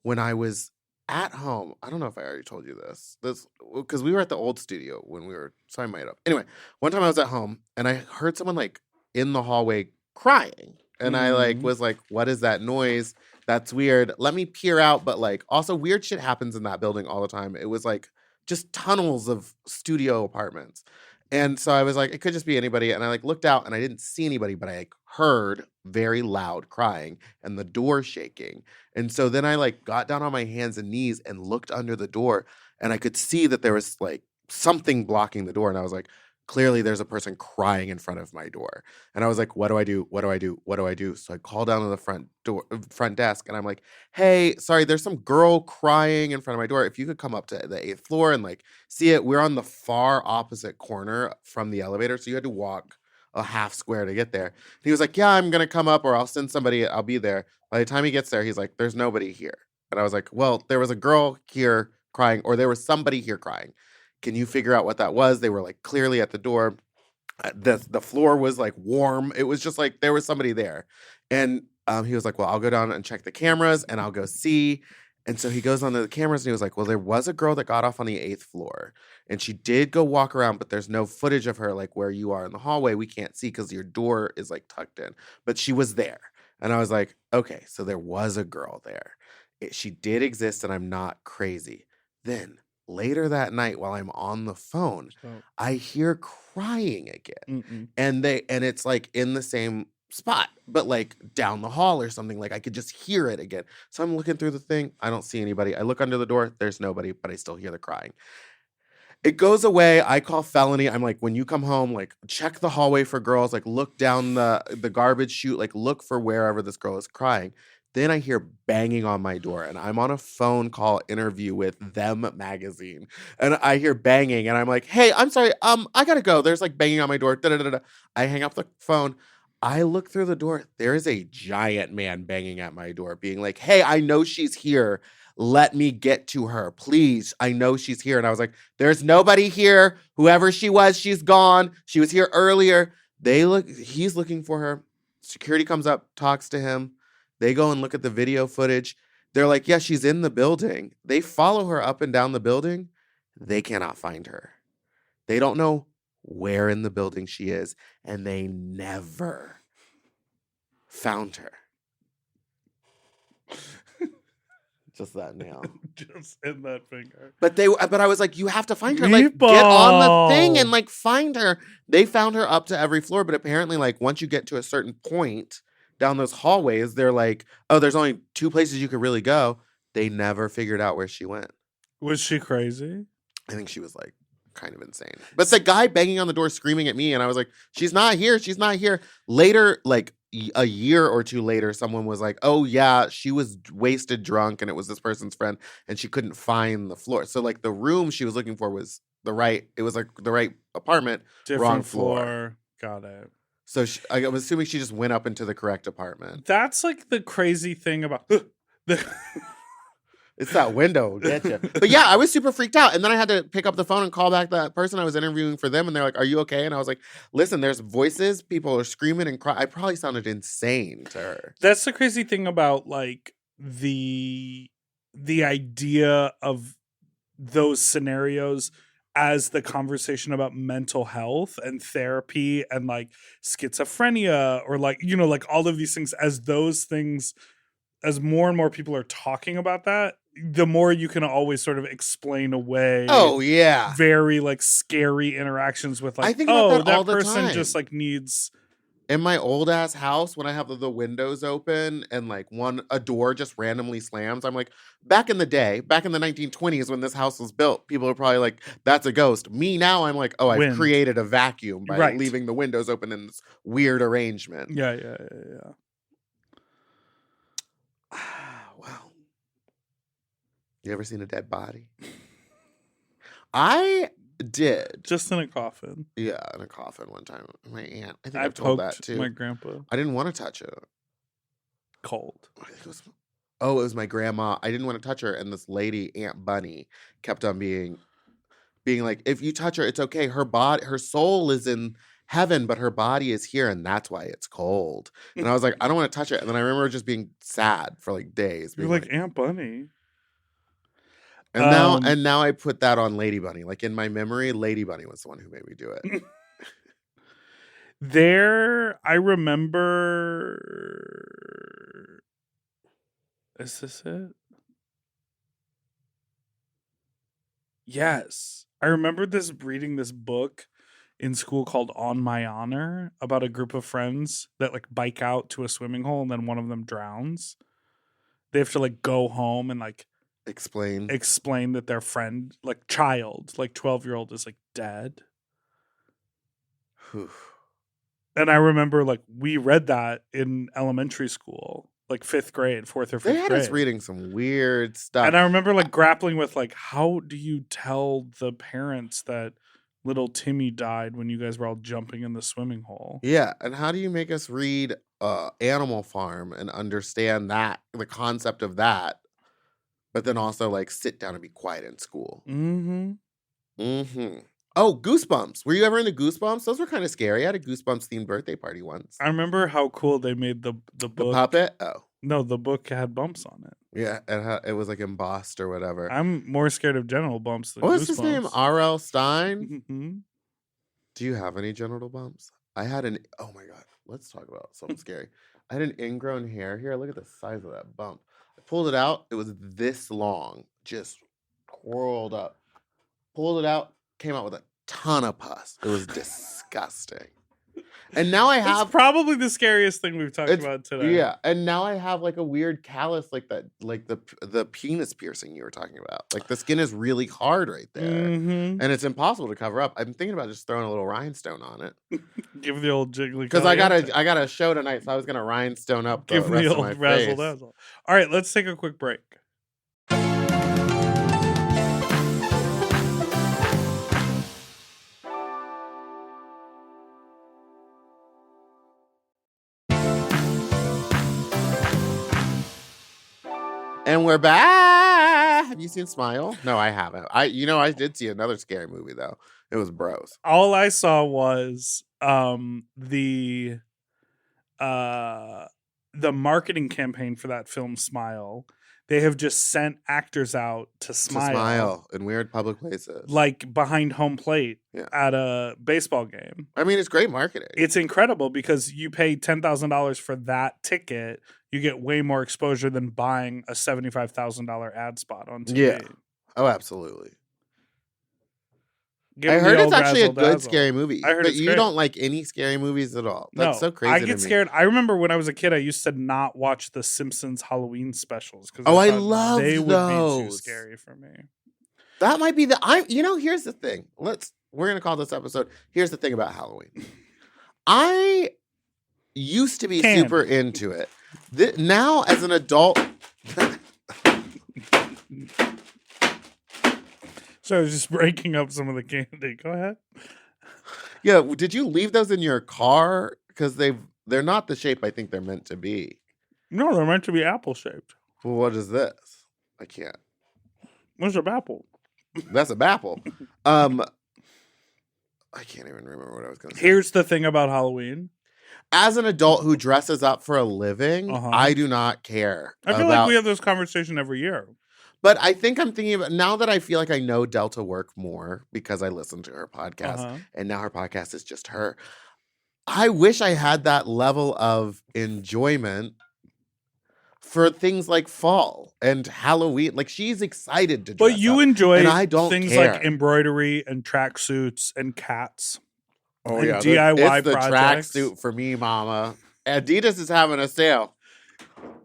Speaker 1: when I was at home, I don't know if I already told you this because we were at the old studio when we were, so I might have. Anyway, one time I was at home and I heard someone like in the hallway crying, and I like was like, what is that noise? that's weird. Let me peer out. But like, also weird shit happens in that building all the time. It was like just tunnels of studio apartments. And so I was like, it could just be anybody. And I like looked out and I didn't see anybody, but I like heard very loud crying and the door shaking. And so then I like got down on my hands and knees and looked under the door and I could see that there was like something blocking the door. And I was like, clearly there's a person crying in front of my door. And I was like, what do I do? What do I do? What do I do? So I call down to the front desk and I'm like, hey, sorry, there's some girl crying in front of my door. If you could come up to the 8th floor and like see it. We're on the far opposite corner from the elevator. So you had to walk a half square to get there. And he was like, yeah, I'm going to come up or I'll send somebody. I'll be there. By the time he gets there, he's like, there's nobody here. And I was like, well, there was a girl here crying or there was somebody here crying. Can you figure out what that was? They were like clearly at the door. The floor was like warm. It was just like there was somebody there. And he was like, well, I'll go down and check the cameras and I'll go see. And so he goes onto the cameras and he was like, well, there was a girl that got off on the 8th floor and she did go walk around, but there's no footage of her like where you are in the hallway. We can't see because your door is like tucked in, but she was there. And I was like, okay, so there was a girl there. She did exist and I'm not crazy. Then later that night while I'm on the phone, I hear crying again. And it's like in the same spot, but like down the hall or something. Like I could just hear it again. So I'm looking through the thing. I don't see anybody. I look under the door. There's nobody, but I still hear the crying. It goes away. I call felony. I'm like, when you come home, like check the hallway for girls, like look down the garbage chute, like look for wherever this girl is crying. Then I hear banging on my door and I'm on a phone call interview with Them Magazine. And I hear banging and I'm like, hey, I'm sorry. I gotta go. There's like banging on my door. Da-da-da-da. I hang up the phone. I look through the door. There is a giant man banging at my door being like, hey, I know she's here. Let me get to her, please. I know she's here. And I was like, there's nobody here. Whoever she was, she's gone. She was here earlier. He's looking for her. Security comes up, talks to him. They go and look at the video footage. They're like, yeah, she's in the building. They follow her up and down the building. They cannot find her. They don't know where in the building she is. And they never found her. Just that nail.
Speaker 2: Just in that finger.
Speaker 1: But I was like, you have to find her. Like, get on the thing and like find her. They found her up to every floor, but apparently, like, once you get to a certain point down those hallways, they're like, oh, there's only 2 places you could really go. They never figured out where she went.
Speaker 2: Was she crazy?
Speaker 1: I think she was like kind of insane. But the guy banging on the door screaming at me, and I was like, she's not here. She's not here. Later, like a year or 2 later, someone was like, oh yeah, she was wasted drunk and it was this person's friend and she couldn't find the floor. So like the room she was looking for was the right apartment,
Speaker 2: different
Speaker 1: wrong floor.
Speaker 2: Got it.
Speaker 1: So I'm assuming she just went up into the correct apartment.
Speaker 2: That's like the crazy thing about
Speaker 1: it's that window, get you. But yeah, I was super freaked out. And then I had to pick up the phone and call back that person I was interviewing for them. And they're like, are you okay? And I was like, listen, there's voices. People are screaming and crying. I probably sounded insane to her.
Speaker 2: That's the crazy thing about like the idea of those scenarios as the conversation about mental health and therapy and like schizophrenia or like, you know, like all of these things, as those things, as more and more people are talking about that, the more you can always sort of explain away.
Speaker 1: Oh yeah,
Speaker 2: very like scary interactions with like,
Speaker 1: I think about that all the
Speaker 2: person
Speaker 1: time.
Speaker 2: just like needs.
Speaker 1: In my old ass house, when I have the windows open and like a door just randomly slams, I'm like, back in the day, back in the 1920s when this house was built, people are probably like, that's a ghost. Me now, I'm like, oh, I've created a vacuum by leaving the windows open in this weird arrangement.
Speaker 2: Yeah.
Speaker 1: Wow. You ever seen a dead body? I did.
Speaker 2: Just in a coffin.
Speaker 1: Yeah, in a coffin one time. My aunt. I think
Speaker 2: I
Speaker 1: I've told that too.
Speaker 2: My grandpa.
Speaker 1: I didn't want to touch it.
Speaker 2: Cold.
Speaker 1: It was my grandma. I didn't want to touch her, and this lady, Aunt Bunny, kept on being like, if you touch her, it's okay. Her soul is in heaven, but her body is here, and that's why it's cold. And I was like, I don't want to touch it. And then I remember just being sad for like days.
Speaker 2: You're like Aunt Bunny.
Speaker 1: And now I put that on Lady Bunny. Like in my memory, Lady Bunny was the one who made me do it.
Speaker 2: I remember Is this it? Yes. I remember reading this book in school called On My Honor about a group of friends that like bike out to a swimming hole and then one of them drowns. They have to like go home and like
Speaker 1: Explain.
Speaker 2: that their friend, like child, like 12-year-old is like dead. And I remember like we read that in elementary school, like 5th grade, 4th or 5th grade.
Speaker 1: They had us reading some weird stuff.
Speaker 2: And I remember like grappling with like, how do you tell the parents that little Timmy died when you guys were all jumping in the swimming hole?
Speaker 1: Yeah, and how do you make us read Animal Farm and understand that, the concept of that, but then also like sit down and be quiet in school?
Speaker 2: Mm-hmm.
Speaker 1: Mm-hmm. Oh, Goosebumps. Were you ever into Goosebumps? Those were kind of scary. I had a Goosebumps themed birthday party once.
Speaker 2: I remember how cool they made the book.
Speaker 1: The puppet? Oh.
Speaker 2: No, the book had bumps on it.
Speaker 1: Yeah, it was like embossed or whatever.
Speaker 2: I'm more scared of genital bumps than
Speaker 1: What was
Speaker 2: Goosebumps.
Speaker 1: his name? R.L. Stein?
Speaker 2: Mm-hmm.
Speaker 1: Do you have any genital bumps? I had oh my God, let's talk about something scary. I had an ingrown hair here. Look at the size of that bump. I pulled it out. It was this long, just twirled up. Pulled it out, came out with a ton of pus. It was disgusting. And now I have...
Speaker 2: It's probably the scariest thing we've talked about today.
Speaker 1: Yeah, and now I have like a weird callus like that, like the penis piercing you were talking about. Like the skin is really hard right there.
Speaker 2: Mm-hmm.
Speaker 1: And it's impossible to cover up. I'm thinking about just throwing a little rhinestone on it.
Speaker 2: Give the old jiggly.
Speaker 1: Because I got a show tonight, so I was gonna rhinestone up the
Speaker 2: Give
Speaker 1: rest
Speaker 2: the
Speaker 1: of
Speaker 2: old
Speaker 1: my
Speaker 2: razzle
Speaker 1: face.
Speaker 2: dazzle. All right, let's take a quick break.
Speaker 1: And we're back. Have you seen Smile? No, I haven't. I did see another scary movie though. It was Bros.
Speaker 2: All I saw was the marketing campaign for that film Smile. They have just sent actors out to smile
Speaker 1: in weird public places,
Speaker 2: like behind home plate at a baseball game.
Speaker 1: I mean, it's great marketing.
Speaker 2: It's incredible because you pay $10,000 for that ticket. You get way more exposure than buying a $75,000 ad spot on TV.
Speaker 1: Yeah. Oh, absolutely. I heard it's actually a good scary movie.
Speaker 2: I heard
Speaker 1: but
Speaker 2: it's
Speaker 1: you
Speaker 2: great.
Speaker 1: don't like any scary movies at all. That's so crazy.
Speaker 2: I get scared. I remember when I was a kid, I used to not watch the Simpsons Halloween specials because
Speaker 1: I loved
Speaker 2: they would
Speaker 1: those.
Speaker 2: be too scary for me.
Speaker 1: That might be here's the thing. We're gonna call this episode. Here's the thing about Halloween. I used to be super into it. Now as an adult.
Speaker 2: So I was just breaking up some of the candy. Go ahead.
Speaker 1: Yeah, did you leave those in your car? Because they're not the shape I think they're meant to be.
Speaker 2: No, they're meant to be apple shaped.
Speaker 1: Well, what is this? I can't.
Speaker 2: What's a bapple?
Speaker 1: That's a bapple. I can't even remember what I was going to say.
Speaker 2: Here's the thing about Halloween.
Speaker 1: As an adult who dresses up for a living, I do not care.
Speaker 2: I feel like we have this conversation every year.
Speaker 1: But I think I'm thinking about, now that I feel like I know Delta Work more because I listen to her podcast, and now her podcast is just her. I wish I had that level of enjoyment for things like fall and Halloween. Like, she's excited to dress
Speaker 2: But you
Speaker 1: up,
Speaker 2: enjoy
Speaker 1: and I don't
Speaker 2: things
Speaker 1: care.
Speaker 2: like embroidery and tracksuits and cats.
Speaker 1: Oh,
Speaker 2: and
Speaker 1: yeah.
Speaker 2: DIY
Speaker 1: it's the
Speaker 2: projects.
Speaker 1: tracksuit for me, mama. Adidas is having a sale.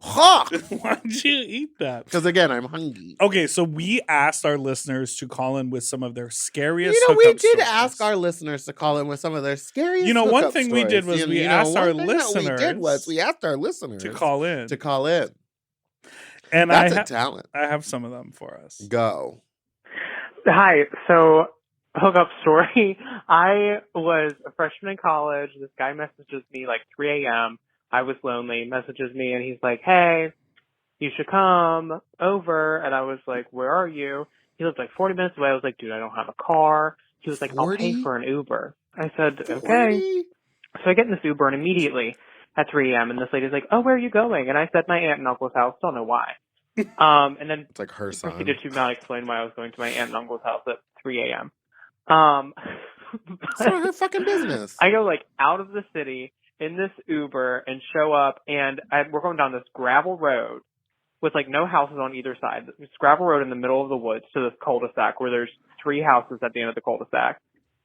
Speaker 1: Huh!
Speaker 2: Why'd you eat that?
Speaker 1: Because again, I'm hungry.
Speaker 2: Okay, so we asked our listeners to call in with some of their scariest.
Speaker 1: We did
Speaker 2: stories.
Speaker 1: ask our listeners to call in with some of their scariest.
Speaker 2: One thing we did was
Speaker 1: stories.
Speaker 2: we asked our listeners.
Speaker 1: We asked our listeners
Speaker 2: to call in.
Speaker 1: And that's a talent.
Speaker 2: I have some of them for us.
Speaker 1: Go.
Speaker 5: Hi. So, hookup story. I was a freshman in college. This guy messages me like 3 a.m. I was lonely, messages me, and he's like, hey, you should come over. And I was like, where are you? He lived like 40 minutes away. I was like, dude, I don't have a car. He was like, 40? I'll pay for an Uber. I said, okay.
Speaker 1: 40?
Speaker 5: So I get in this Uber, and immediately at 3 a.m., and this lady's like, oh, where are you going? And I said, my aunt and uncle's house. Don't know why. And then
Speaker 1: it's like her son.
Speaker 5: Proceeded to not explain why I was going to my aunt and uncle's house at 3 a.m.
Speaker 1: It's not her fucking business.
Speaker 5: I go like out of the city in this Uber and show up, and we're going down this gravel road, with like no houses on either side. It's gravel road in the middle of the woods to this cul-de-sac where there's 3 houses at the end of the cul-de-sac.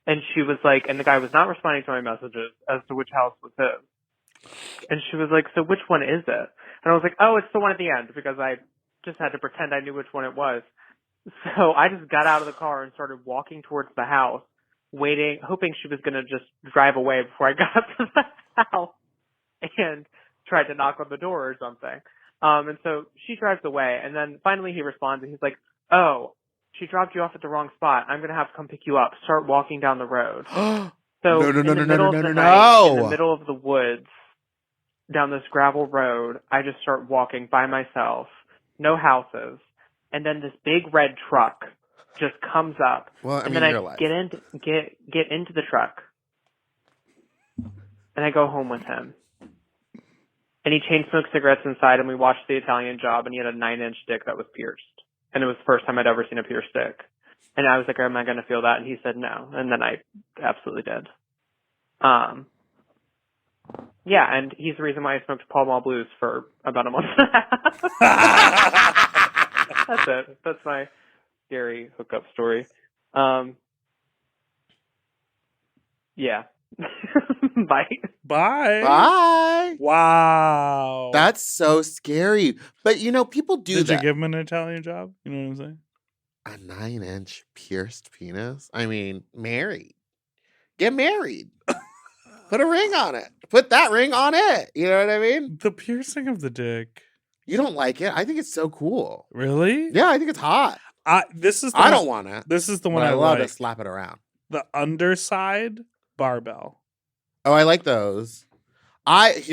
Speaker 5: And she was like, and the guy was not responding to my messages as to which house was his. And she was like, so which one is it? And I was like, oh, it's the one at the end, because I just had to pretend I knew which one it was. So I just got out of the car and started walking towards the house, waiting, hoping she was going to just drive away before I got to the house and tried to knock on the door or something. And so she drives away, and then finally he responds, and he's like, oh, she dropped you off at the wrong spot. I'm going to have to come pick you up. Start walking down the road. So in the middle of the night, in the middle of the woods, down this gravel road, I just start walking by myself, no houses, and then this big red truck just comes up.
Speaker 1: Well, I
Speaker 5: and
Speaker 1: mean,
Speaker 5: then I get into the truck, and I go home with him. And he chain smoked cigarettes inside, and we watched The Italian Job, and he had a 9-inch dick that was pierced. And it was the first time I'd ever seen a pierced dick. And I was like, am I going to feel that? And he said no. And then I absolutely did. Yeah, and he's the reason why I smoked Pall Mall Blues for about a month and a half. That's it. That's my scary hookup story. Yeah. Bye.
Speaker 2: Bye.
Speaker 1: Bye.
Speaker 2: Wow.
Speaker 1: That's so scary. But, people do that.
Speaker 2: Did you give him an Italian job? You know what I'm saying?
Speaker 1: A 9-inch pierced penis? I mean, married. Get married. Put a ring on it. Put that ring on it. You know what I mean?
Speaker 2: The piercing of the dick.
Speaker 1: You don't like it? I think it's so cool.
Speaker 2: Really?
Speaker 1: Yeah, I think it's hot.
Speaker 2: I
Speaker 1: don't want it.
Speaker 2: This is the one
Speaker 1: I love
Speaker 2: like.
Speaker 1: to slap it around.
Speaker 2: The underside barbell.
Speaker 1: Oh, I like those. I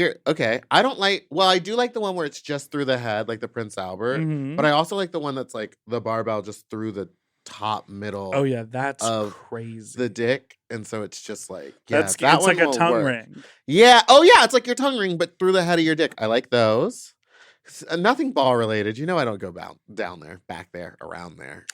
Speaker 1: don't like, well, I do like the one where it's just through the head, like the Prince Albert, but I also like the one that's like the barbell just through the top middle.
Speaker 2: Oh yeah, that's crazy.
Speaker 1: The dick, and so it's just like
Speaker 2: it's like a tongue ring.
Speaker 1: Yeah. Oh yeah, it's like your tongue ring, but through the head of your dick. I like those. Nothing ball related. I don't go down there, back there, around there.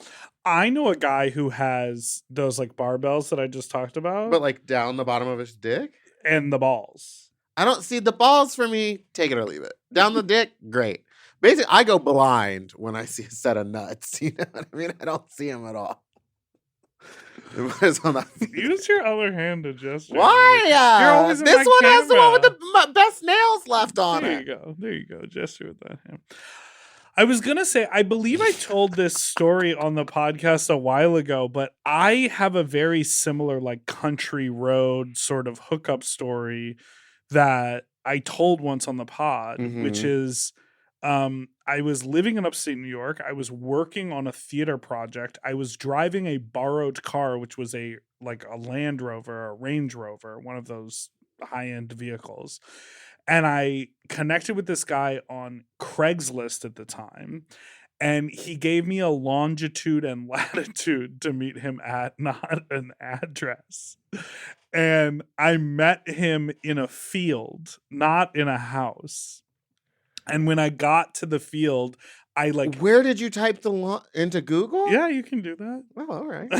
Speaker 2: I know a guy who has those like barbells that I just talked about,
Speaker 1: but like down the bottom of his dick
Speaker 2: and the balls.
Speaker 1: I don't see the balls for me. Take it or leave it. Down the dick, great. Basically, I go blind when I see a set of nuts. You know what I mean? I don't see them at all.
Speaker 2: Use your other hand to gesture.
Speaker 1: Why?
Speaker 2: You're always in
Speaker 1: this one
Speaker 2: camera.
Speaker 1: has the one with the best nails left on
Speaker 2: it. There you go. Gesture with that hand. I was going to say, I believe I told this story on the podcast a while ago, but I have a very similar like country road sort of hookup story that I told once on the pod, which is I was living in upstate New York. I was working on a theater project. I was driving a borrowed car, which was a Land Rover, a Range Rover, one of those high-end vehicles. And I connected with this guy on Craigslist at the time. And he gave me a longitude and latitude to meet him at, not an address. And I met him in a field, not in a house. And when I got to the field,
Speaker 1: Where did you type into Google?
Speaker 2: Yeah, you can do that.
Speaker 1: Oh, all right.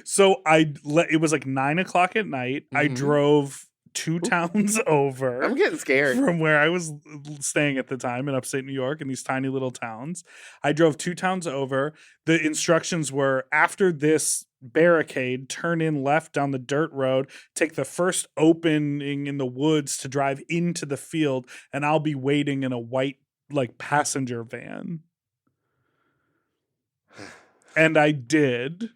Speaker 2: So it was like 9:00 at night. I drove 2 towns over.
Speaker 1: I'm getting scared.
Speaker 2: From where I was staying at the time in upstate New York in these tiny little towns. I drove 2 towns over. The instructions were, after this barricade, turn in left down the dirt road, take the first opening in the woods to drive into the field, and I'll be waiting in a white passenger van. And I did.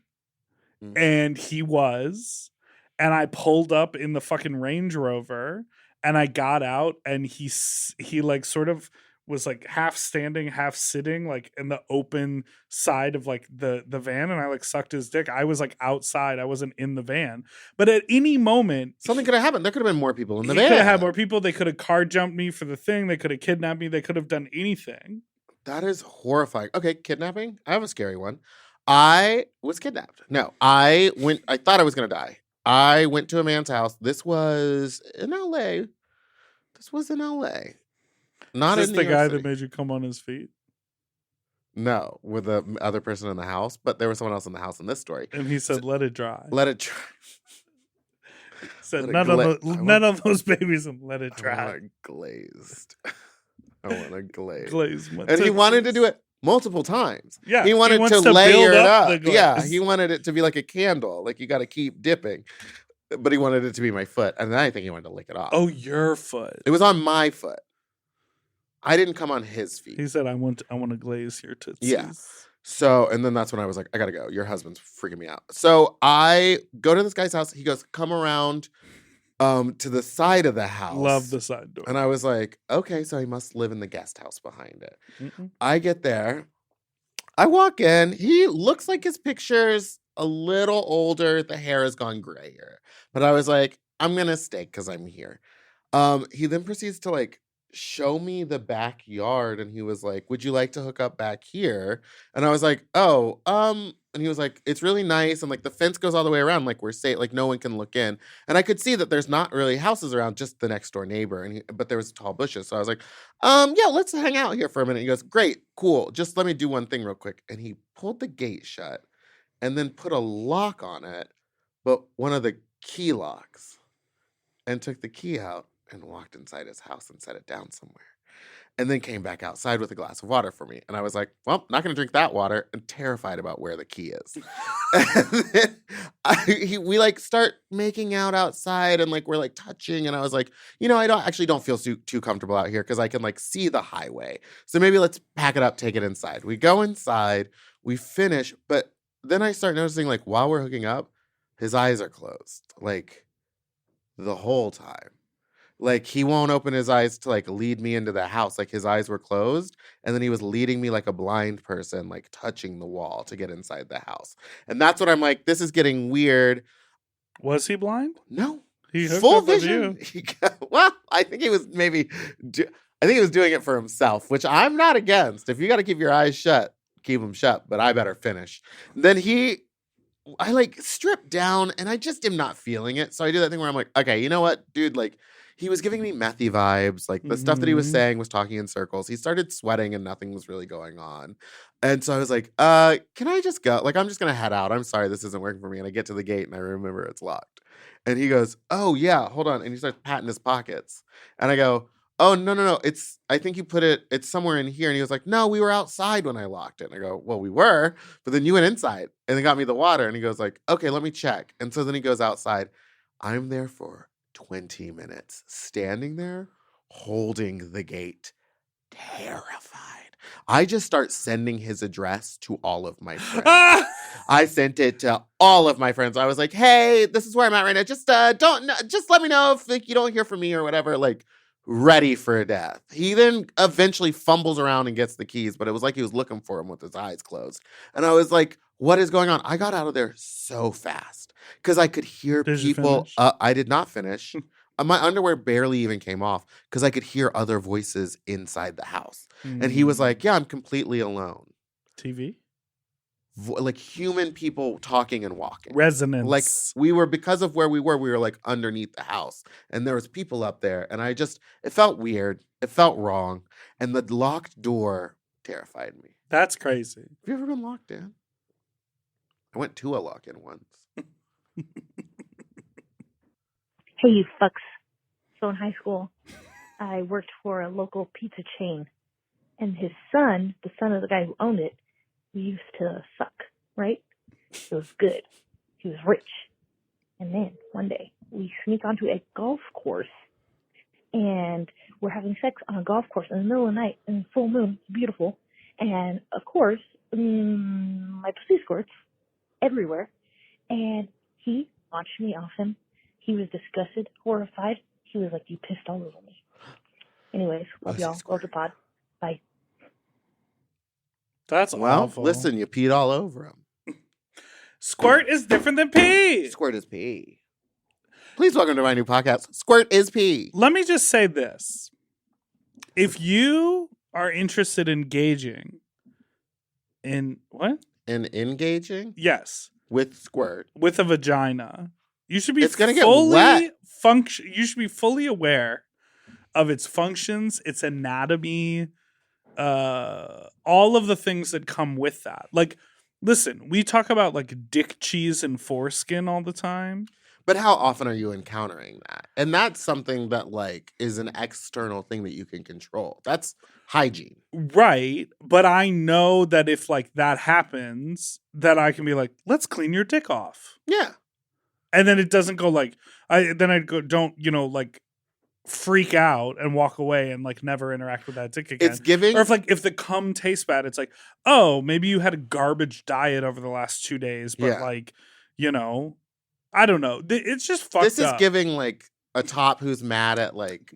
Speaker 2: And he was. And I pulled up in the fucking Range Rover, and I got out, and he sort of was half standing, half sitting, in the open side of the van, and I sucked his dick. I was outside. I wasn't in the van. But at any moment,
Speaker 1: something could have happened. There could have been more people in the
Speaker 2: van.
Speaker 1: He
Speaker 2: could have had more people. They could have car jumped me for the thing. They could have kidnapped me. They could have done anything.
Speaker 1: That is horrifying. Okay, kidnapping. I have a scary one. I was kidnapped. No, I thought I was going to die. I went to a man's house. This was in LA. Not
Speaker 2: Is this
Speaker 1: in
Speaker 2: the
Speaker 1: New
Speaker 2: guy
Speaker 1: York City.
Speaker 2: that made you come on his feet?
Speaker 1: No, with the other person in the house, but there was someone else in the house in this story.
Speaker 2: And he said, "Let it dry."
Speaker 1: Let it dry.
Speaker 2: Said none of those babies and let it dry.
Speaker 1: Glazed. I want to glaze.
Speaker 2: Glaze my
Speaker 1: And he wanted to
Speaker 2: tootsies.
Speaker 1: do it multiple times.
Speaker 2: Yeah,
Speaker 1: he wanted
Speaker 2: wants
Speaker 1: to layer
Speaker 2: build
Speaker 1: it up.
Speaker 2: the glaze.
Speaker 1: Yeah, he wanted it to be like a candle. Like you got to keep dipping. But he wanted it to be my foot. And then I think he wanted to lick it off.
Speaker 2: Oh, your foot.
Speaker 1: It was on my foot. I didn't come on his feet.
Speaker 2: He said, I want to glaze your tootsies.
Speaker 1: Yeah. So, and then that's when I was like, I got to go. Your husband's freaking me out. So I go to this guy's house. He goes, come around to the side of the house.
Speaker 2: Love the side door.
Speaker 1: And I was like, okay, so he must live in the guest house behind it.
Speaker 2: Mm-mm.
Speaker 1: I get there. I walk in. He looks like his picture's a little older. The hair has gone grayer. But I was like, I'm going to stay because I'm here. He then proceeds to like show me the backyard. And he was like, would you like to hook up back here? And I was like, oh, and he was like, it's really nice. And like the fence goes all the way around. Like we're safe. Like no one can look in. And I could see that there's not really houses around, just the next door neighbor. But there was tall bushes. So I was like, yeah, let's hang out here for a minute. He goes, great, cool. Just let me do one thing real quick. And he pulled the gate shut and then put a lock on it, but one of the key locks, and took the key out and walked inside his house and set it down somewhere. And then came back outside with a glass of water for me. And I was like, well, not going to drink that water, and terrified about where the key is. And then we like start making out outside, and like we're like touching. And I was like, I don't feel too comfortable out here because I can like see the highway. So maybe let's pack it up, take it inside. We go inside, we finish. But then I start noticing like while we're hooking up, his eyes are closed like the whole time. Like he won't open his eyes to like lead me into the house. Like his eyes were closed, and then he was leading me like a blind person, like touching the wall to get inside the house. And that's what I'm like, this is getting weird.
Speaker 2: Was he blind?
Speaker 1: No.
Speaker 2: He hooked
Speaker 1: full
Speaker 2: up with
Speaker 1: vision.
Speaker 2: you.
Speaker 1: Well, I think he was I think he was doing it for himself, which I'm not against. If you got to keep your eyes shut, keep them shut, but I better finish. Then I like stripped down, and I just am not feeling it. So I do that thing where I'm like, okay, you know what, dude, like, he was giving me methy vibes. Like the stuff that he was saying was talking in circles. He started sweating and nothing was really going on. And so I was like, can I just go? Like, I'm just going to head out. I'm sorry, this isn't working for me. And I get to the gate and I remember it's locked. And he goes, oh yeah, hold on. And he starts patting his pockets. And I go, oh, no. I think you put it's somewhere in here. And he was like, no, we were outside when I locked it. And I go, well, we were, but then you went inside and then got me the water. And he goes like, okay, let me check. And so then he goes outside. I'm there for 20 minutes, standing there, holding the gate, terrified. I just start sending his address to all of my friends. I sent it to all of my friends. I was like, hey, this is where I'm at right now. Just just let me know if like, you don't hear from me or whatever. Like, ready for death. He then eventually fumbles around and gets the keys, but it was like he was looking for him with his eyes closed. And I was like, what is going on? I got out of there so fast because I could hear people. I did not finish. My underwear barely even came off because I could hear other voices inside the house. And he was like, yeah, I'm completely alone.
Speaker 2: TV?
Speaker 1: Like human people talking and walking.
Speaker 2: Resonance.
Speaker 1: Like because of where we were like underneath the house. And there was people up there. And it felt weird. It felt wrong. And the locked door terrified me.
Speaker 2: That's crazy.
Speaker 1: Have you ever been locked in? I went to a lock-in once.
Speaker 6: Hey, you fucks. So in high school, I worked for a local pizza chain. And his son, the son of the guy who owned it, he used to suck, right? It was good. He was rich. And then one day, we sneak onto a golf course. And we're having sex on a golf course in the middle of the night in full moon. It's beautiful. And, of course, my pussy squirts everywhere. And he launched me off him. He was disgusted, horrified. He was like, you pissed all over me. Anyways, love y'all. Love the pod. Bye.
Speaker 2: That's awful.
Speaker 1: Listen, you peed all over him.
Speaker 2: Squirt is different than pee.
Speaker 1: Squirt is pee. Please welcome to my new podcast, Squirt is Pee.
Speaker 2: Let me just say this. If you are interested in engaging in what?
Speaker 1: In engaging?
Speaker 2: Yes.
Speaker 1: With squirt.
Speaker 2: With a vagina. You should be
Speaker 1: it's gonna get wet.
Speaker 2: You should be fully aware of its functions, its anatomy, all of the things that come with that. Like, listen, we talk about like dick cheese and foreskin all the time.
Speaker 1: But how often are you encountering that? And that's something that like is an external thing that you can control. That's hygiene.
Speaker 2: Right. But I know that if like that happens, that I can be like, let's clean your dick off.
Speaker 1: Yeah.
Speaker 2: And then it doesn't go like I'd go, don't, like freak out and walk away and like never interact with that dick again.
Speaker 1: It's giving,
Speaker 2: or if the cum tastes bad, it's like, oh, maybe you had a garbage diet over the last 2 days, but like, I don't know. It's just fucked up.
Speaker 1: This is giving like a top who's mad at like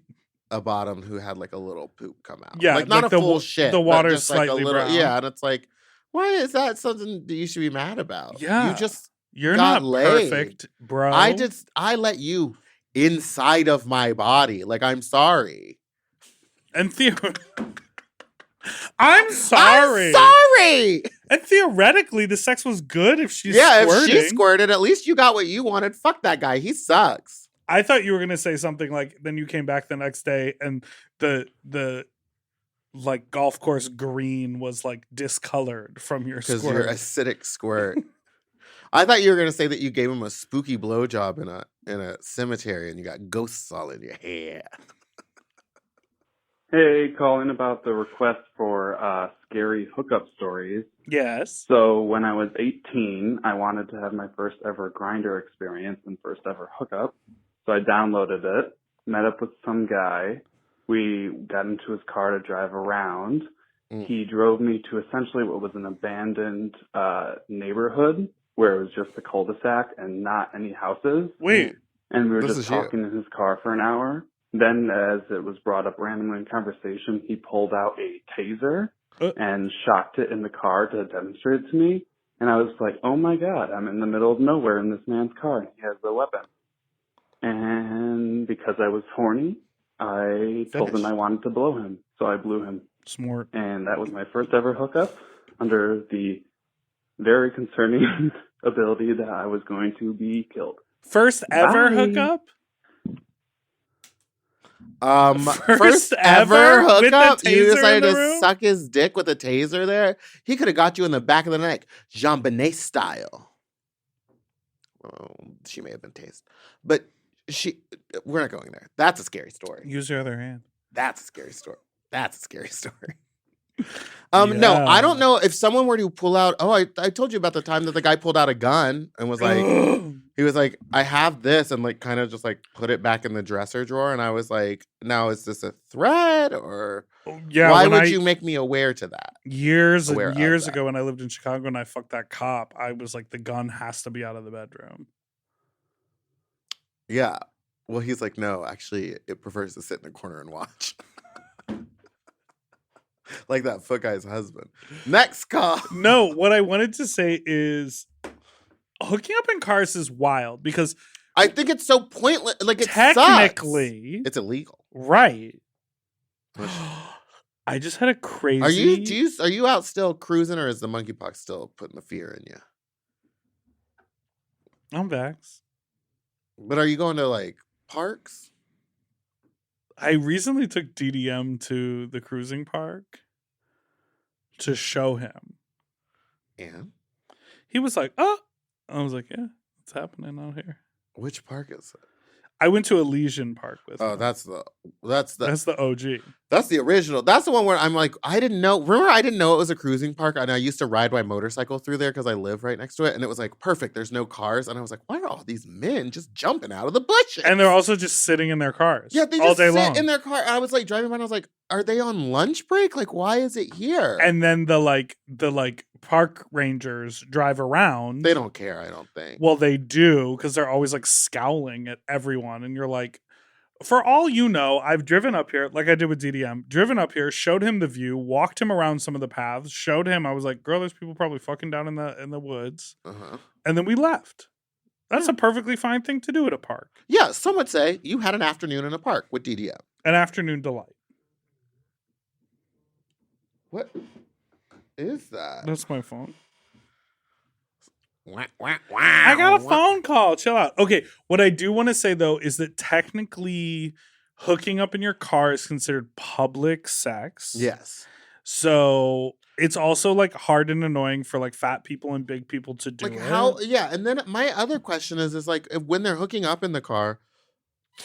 Speaker 1: a bottom who had like a little poop come out.
Speaker 2: Yeah,
Speaker 1: like not
Speaker 2: like
Speaker 1: a full shit.
Speaker 2: The water's
Speaker 1: just like
Speaker 2: slightly
Speaker 1: a little
Speaker 2: brown.
Speaker 1: Yeah, and it's like, why is that something that you should be mad about?
Speaker 2: Yeah,
Speaker 1: you're
Speaker 2: not
Speaker 1: laid.
Speaker 2: Perfect, bro.
Speaker 1: I let you inside of my body. Like, I'm sorry.
Speaker 2: And I'm sorry.
Speaker 1: I'm sorry.
Speaker 2: And theoretically, the sex was good if she's
Speaker 1: squirting.
Speaker 2: If
Speaker 1: she squirted, at least you got what you wanted. Fuck that guy. He sucks.
Speaker 2: I thought you were gonna say something like, then you came back the next day and the like golf course green was like discolored from your squirt.
Speaker 1: Because your acidic squirt. I thought you were gonna say that you gave him a spooky blowjob in a cemetery and you got ghosts all in your hair.
Speaker 7: Hey, calling about the request for scary hookup stories.
Speaker 2: Yes.
Speaker 7: So when I was 18, I wanted to have my first ever Grindr experience and first ever hookup. So I downloaded it, met up with some guy. We got into his car to drive around. He drove me to essentially what was an abandoned neighborhood where it was just a cul-de-sac and not any houses.
Speaker 2: Wait.
Speaker 7: And we were just talking in his car for an hour. Then, as it was brought up randomly in conversation, he pulled out a taser and shocked it in the car to demonstrate it to me. And I was like, oh my God, I'm in the middle of nowhere in this man's car. He has a weapon. And because I was horny, I told him I wanted to blow him. So I blew him.
Speaker 2: Smart.
Speaker 7: And that was my first ever hookup under the very concerning ability that I was going to be killed.
Speaker 2: First ever hookup?
Speaker 1: First ever hookup. You decided to
Speaker 2: room?
Speaker 1: suck his dick with a taser there. He could have got you in the back of the neck, Jean Benet style. Oh, she may have been tased, but we're not going there. That's a scary story.
Speaker 2: Use your other hand.
Speaker 1: That's a scary story. No, I don't know if someone were to pull out. Oh, I told you about the time that the guy pulled out a gun and was like, he was like, I have this, and like kind of just like put it back in the dresser drawer. And I was like, now is this a threat or why would you make me aware to that?
Speaker 2: Years and years ago when I lived in Chicago and I fucked that cop, I was like, the gun has to be out of the bedroom.
Speaker 1: Yeah. Well, he's like, no, actually, it prefers to sit in the corner and watch. Like that foot guy's husband. Next call.
Speaker 2: No, what I wanted to say is hooking up in cars is wild because
Speaker 1: I think it's so pointless. Like, it
Speaker 2: technically
Speaker 1: sucks. It's illegal.
Speaker 2: Right. I just had a crazy.
Speaker 1: Are you out still cruising, or is the monkeypox still putting the fear in you?
Speaker 2: I'm vaxxed.
Speaker 1: But are you going to like parks?
Speaker 2: I recently took DDM to the cruising park to show him.
Speaker 1: And
Speaker 2: he was like, oh. I was like, yeah, what's happening out here?
Speaker 1: Which park is it?
Speaker 2: I went to Elysian Park with him.
Speaker 1: That's the
Speaker 2: OG.
Speaker 1: That's the original. That's the one where I'm like, I didn't know. Remember, I didn't know it was a cruising park, and I used to ride my motorcycle through there because I live right next to it, and it was like perfect. There's no cars, and I was like, why are all these men just jumping out of the bushes?
Speaker 2: And they're also just sitting in their cars.
Speaker 1: Yeah, they
Speaker 2: all
Speaker 1: just
Speaker 2: day
Speaker 1: sit
Speaker 2: long
Speaker 1: in their car. And I was like driving by, and I was like, are they on lunch break? Like, why is it here?
Speaker 2: And then the park rangers drive around.
Speaker 1: They don't care, I don't think.
Speaker 2: Well, they do, because they're always like scowling at everyone, and you're like, for all you know, I've driven up here, like I did with DDM, driven up here, showed him the view, walked him around some of the paths, showed him, I was like, girl, there's people probably fucking down in the woods. And then we left. That's a perfectly fine thing to do at a park.
Speaker 1: Yeah, some would say you had an afternoon in a park with DDM.
Speaker 2: An afternoon delight.
Speaker 1: What is that?
Speaker 2: That's my phone.
Speaker 1: Wah, wah, wah,
Speaker 2: I got a
Speaker 1: wah.
Speaker 2: phone call. Chill out. Okay, what I do want to say, though, is that technically hooking up in your car is considered public sex.
Speaker 1: Yes.
Speaker 2: So it's also like hard and annoying for like fat people and big people to do
Speaker 1: like
Speaker 2: it.
Speaker 1: how? Yeah, and then my other question is like when they're hooking up in the car,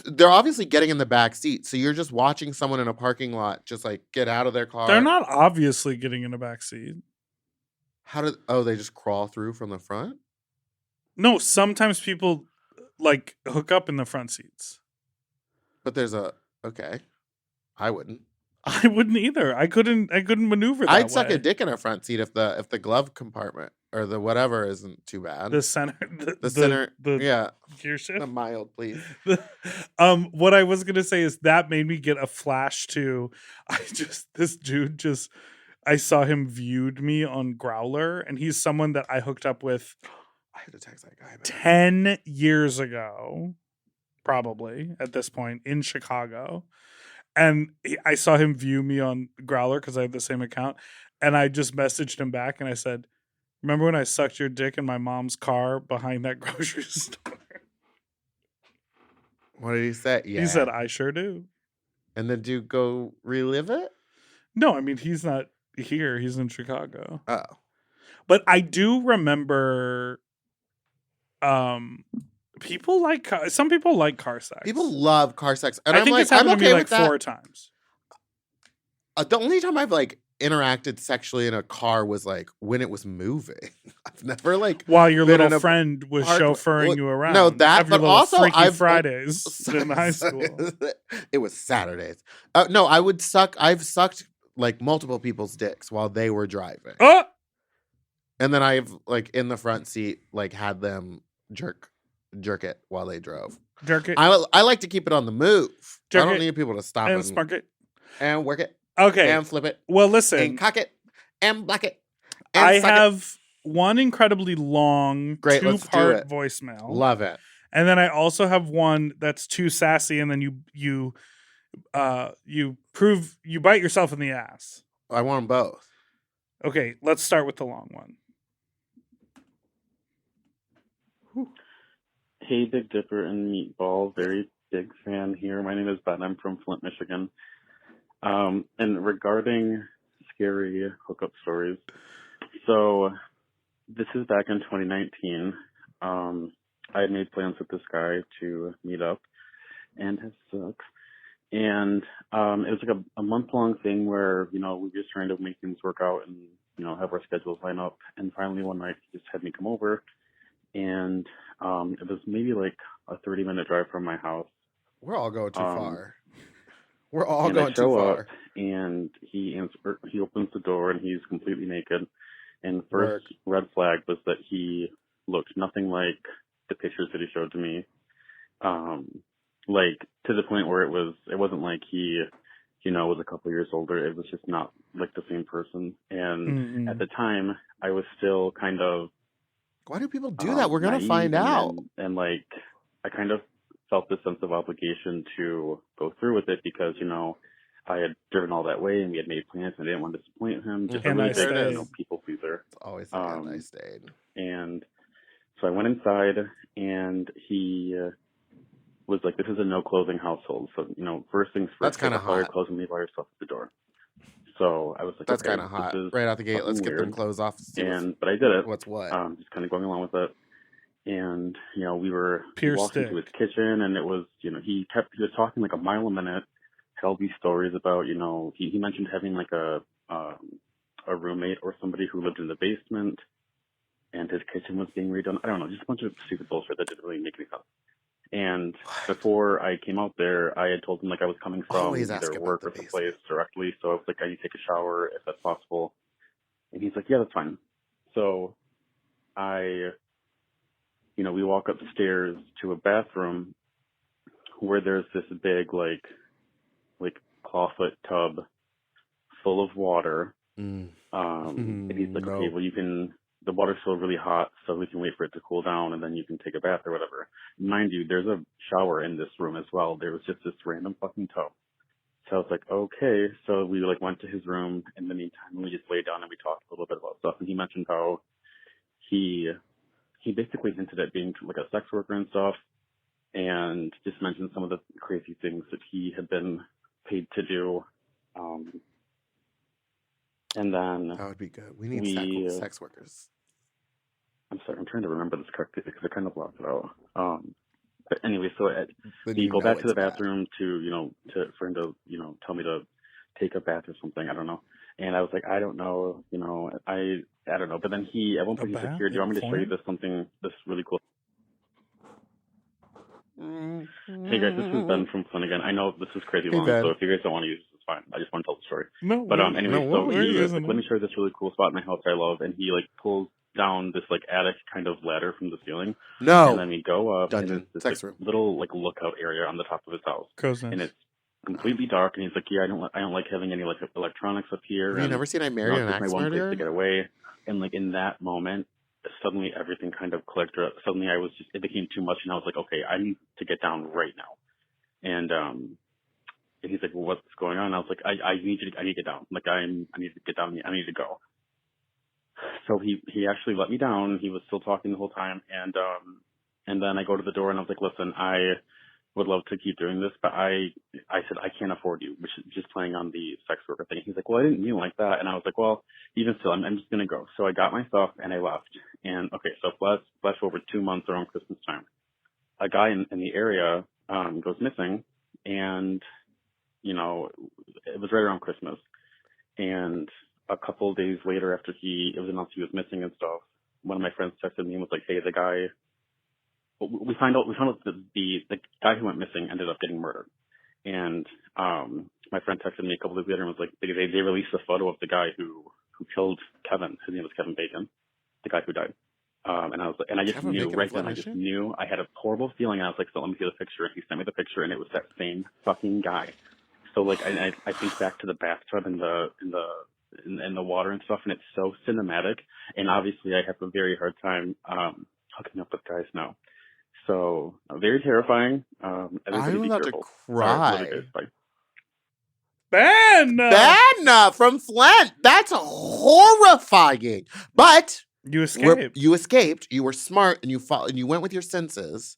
Speaker 1: they're obviously getting in the back seat. So you're just watching someone in a parking lot just like get out of their car.
Speaker 2: They're not obviously getting in the back seat.
Speaker 1: They just crawl through from the front?
Speaker 2: No, sometimes people like hook up in the front seats.
Speaker 1: But there's okay. I wouldn't.
Speaker 2: I wouldn't either. I couldn't maneuver that
Speaker 1: I'd suck
Speaker 2: way.
Speaker 1: a dick in a front seat if the glove compartment or the whatever isn't too bad.
Speaker 2: The center,
Speaker 1: the center,
Speaker 2: yeah, gear shift.
Speaker 1: The mild, please.
Speaker 2: What I was gonna say is that made me get a flash to. This dude I saw him viewed me on Growler, and he's someone that I hooked up with.
Speaker 1: I had to text that guy
Speaker 2: 10 years ago, probably at this point in Chicago. And I saw him view me on Growler because I have the same account. And I just messaged him back and I said, remember when I sucked your dick in my mom's car behind that grocery store?
Speaker 1: What did he say? Yeah.
Speaker 2: He said, I sure do.
Speaker 1: And then do you go relive it?
Speaker 2: No, I mean, he's not here. He's in Chicago.
Speaker 1: Oh.
Speaker 2: But I do remember some people like car sex.
Speaker 1: People love car sex. And
Speaker 2: I think it's happened to me like 4 times.
Speaker 1: The only time I've like interacted sexually in a car was like when it was moving. I've never like
Speaker 2: while your little friend was chauffeuring you around.
Speaker 1: No, that, but also I've
Speaker 2: Fridays in high school.
Speaker 1: It was Saturdays. No, I've sucked like multiple people's dicks while they were driving.
Speaker 2: Oh!
Speaker 1: And then I've like in the front seat like had them jerk it while they drove.
Speaker 2: Jerk it.
Speaker 1: I like to keep it on the move.
Speaker 2: Jerk
Speaker 1: I don't
Speaker 2: it.
Speaker 1: need people to stop
Speaker 2: And spark it.
Speaker 1: And work it.
Speaker 2: Okay.
Speaker 1: And flip it.
Speaker 2: Well, listen.
Speaker 1: And cock it. And block it. And
Speaker 2: I have one incredibly long 2-part voicemail.
Speaker 1: Love it.
Speaker 2: And then I also have one that's too sassy, and then you bite yourself in the ass.
Speaker 1: I want them both.
Speaker 2: Okay, let's start with the long one.
Speaker 7: Hey, Big Dipper and Meatball. Very big fan here. My name is Ben. I'm from Flint, Michigan. And regarding scary hookup stories, so this is back in 2019. I had made plans with this guy to meet up, and it sucks. And it was like a month-long thing where, we were just trying to make things work out and, have our schedules line up. And finally one night he just had me come over, and it was maybe like a 30-minute drive from my house.
Speaker 1: We're all going too far. We're all going too far.
Speaker 7: Up, and he opens the door and he's completely naked. And the first red flag was that he looked nothing like the pictures that he showed to me. Like to the point where it wasn't like he, was a couple years older. It was just not like the same person. And at the time I was still kind of,
Speaker 1: why do people do that? We're going to find out.
Speaker 7: And like, I kind of felt this sense of obligation to go through with it because, I had driven all that way and we had made plans and I didn't want to disappoint him. Just a really big, people pleaser.
Speaker 1: It's always a nice day.
Speaker 7: And so I went inside and he was like, this is a no closing household. So, first things first.
Speaker 1: That's kind of hot.
Speaker 7: Closing me by yourself at the door. So I was like,
Speaker 1: that's kind of hot. Right out the gate. Let's get them clothes off.
Speaker 7: But I did it.
Speaker 1: What's what?
Speaker 7: Just kind of going along with it. And, we were
Speaker 2: Pure
Speaker 7: walking to his kitchen and it was, he was talking like a mile a minute, had all these stories about, he mentioned having like a roommate or somebody who lived in the basement and his kitchen was being redone. I don't know, just a bunch of stupid bullshit that didn't really make any sense. And before I came out there, I had told him like I was coming from either work or someplace directly. So I was like, I need to take a shower if that's possible. And he's like, yeah, that's fine. So we walk upstairs to a bathroom where there's this big like clawfoot tub full of water. And he's like, okay, well the water's still really hot, so we can wait for it to cool down and then you can take a bath or whatever. Mind you, there's a shower in this room as well. There was just this random fucking tub. So I was like, okay. So we went to his room. In the meantime, we just laid down and we talked a little bit about stuff. And he mentioned how he basically hinted at being like a sex worker and stuff, and just mentioned some of the crazy things that he had been paid to do. And then
Speaker 1: that would be good. We need sex workers.
Speaker 7: I'm sorry, I'm trying to remember this correctly because I kind of blocked it out. But anyway, so
Speaker 1: Then
Speaker 7: you go back to the
Speaker 1: it's bad.
Speaker 7: bathroom for him to, tell me to take a bath or something. I don't know. And I was like, I don't know, I don't know. But then at one point he's like, here, do you want me to show you this really cool? Hey guys, this is Ben from Flynn again. I know this is crazy long, so if you guys don't want to use this, it's fine. I just want to tell the story.
Speaker 2: No,
Speaker 7: but anyway, so he was like, let me show you this really cool spot in my house I love, and he like pulls down this like attic kind of ladder from the ceiling.
Speaker 1: No.
Speaker 7: And then we go up,
Speaker 1: Dungeon.
Speaker 7: and it's this little like lookout area on the top of his house. And it's completely dark, and he's like, yeah, I don't like having any like electronics up here.
Speaker 1: Have you never seen I Married an Axe
Speaker 7: Murderer? My one place to get away. And like in that moment, suddenly everything kind of clicked. Or suddenly it became too much, and I was like, okay, I need to get down right now. And he's like, well, what's going on? And I was like, I need to get down. Like I need to get down. I need to go. So he actually let me down. He was still talking the whole time, and then I go to the door and I was like, listen, I would love to keep doing this, but I said I can't afford you, which is just playing on the sex worker thing. He's like, well, I didn't mean like that, and I was like, well, even still, I'm just gonna go. So I got my stuff and I left. And okay, so flash over 2 months around Christmas time, a guy in the area goes missing, and it was right around Christmas, and a couple of days later, after it was announced he was missing and stuff, one of my friends texted me and was like, hey, the guy. We found out that the guy who went missing ended up getting murdered, and my friend texted me a couple of days later and was like, they released a photo of the guy who killed Kevin. His name was Kevin Bacon, the guy who died. And I was like, and I just
Speaker 1: Kevin
Speaker 7: knew
Speaker 1: Bacon
Speaker 7: right then. I just knew. I had a horrible feeling, and I was like, so let me see the picture. And he sent me the picture, and it was that same fucking guy. So like, I think back to the bathtub and the water and stuff, and it's so cinematic. And obviously, I have a very hard time hooking up with guys now. So very terrifying.
Speaker 1: I'm about to cry.
Speaker 2: Ben
Speaker 1: from Flint. That's horrifying. But
Speaker 2: you escaped.
Speaker 1: You escaped. You were smart, and you went with your senses.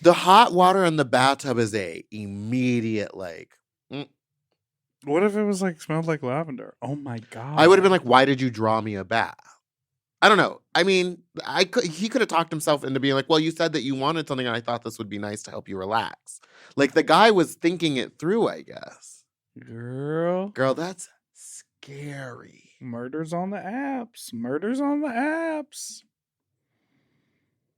Speaker 1: The hot water in the bathtub is a immediate like.
Speaker 2: What if it was like smelled like lavender? Oh my god!
Speaker 1: I would have been like, why did you draw me a bath? I don't know. I mean, he could have talked himself into being like, well, you said that you wanted something, and I thought this would be nice to help you relax. Like, the guy was thinking it through, I guess.
Speaker 2: Girl,
Speaker 1: that's scary.
Speaker 2: Murders on the apps.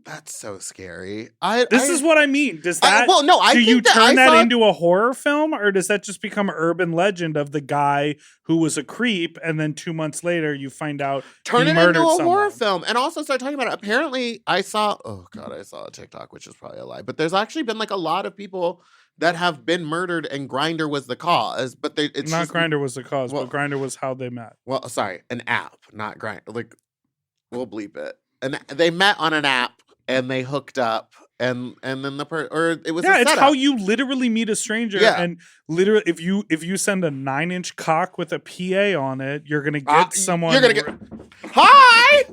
Speaker 1: That's so scary.
Speaker 2: This is what I mean. Does that?
Speaker 1: Do
Speaker 2: you turn that into a horror film, or does that just become an urban legend of the guy who was a creep, and then 2 months later you find out
Speaker 1: turn
Speaker 2: he
Speaker 1: it
Speaker 2: murdered
Speaker 1: into a
Speaker 2: someone?
Speaker 1: horror film, and also start talking about it? Apparently, I saw a TikTok, which is probably a lie, but there's actually been like a lot of people that have been murdered, and Grindr was the cause. But it's
Speaker 2: not
Speaker 1: just,
Speaker 2: Grindr was the cause, but Grindr was how they met.
Speaker 1: Well, sorry, an app, not Grindr. Like, we'll bleep it. And they met on an app. And they hooked up, and then it was
Speaker 2: it's how you literally meet a stranger.
Speaker 1: Yeah.
Speaker 2: And literally, if you send a 9-inch cock with a PA on it, you're gonna get someone.
Speaker 1: You're gonna get hi.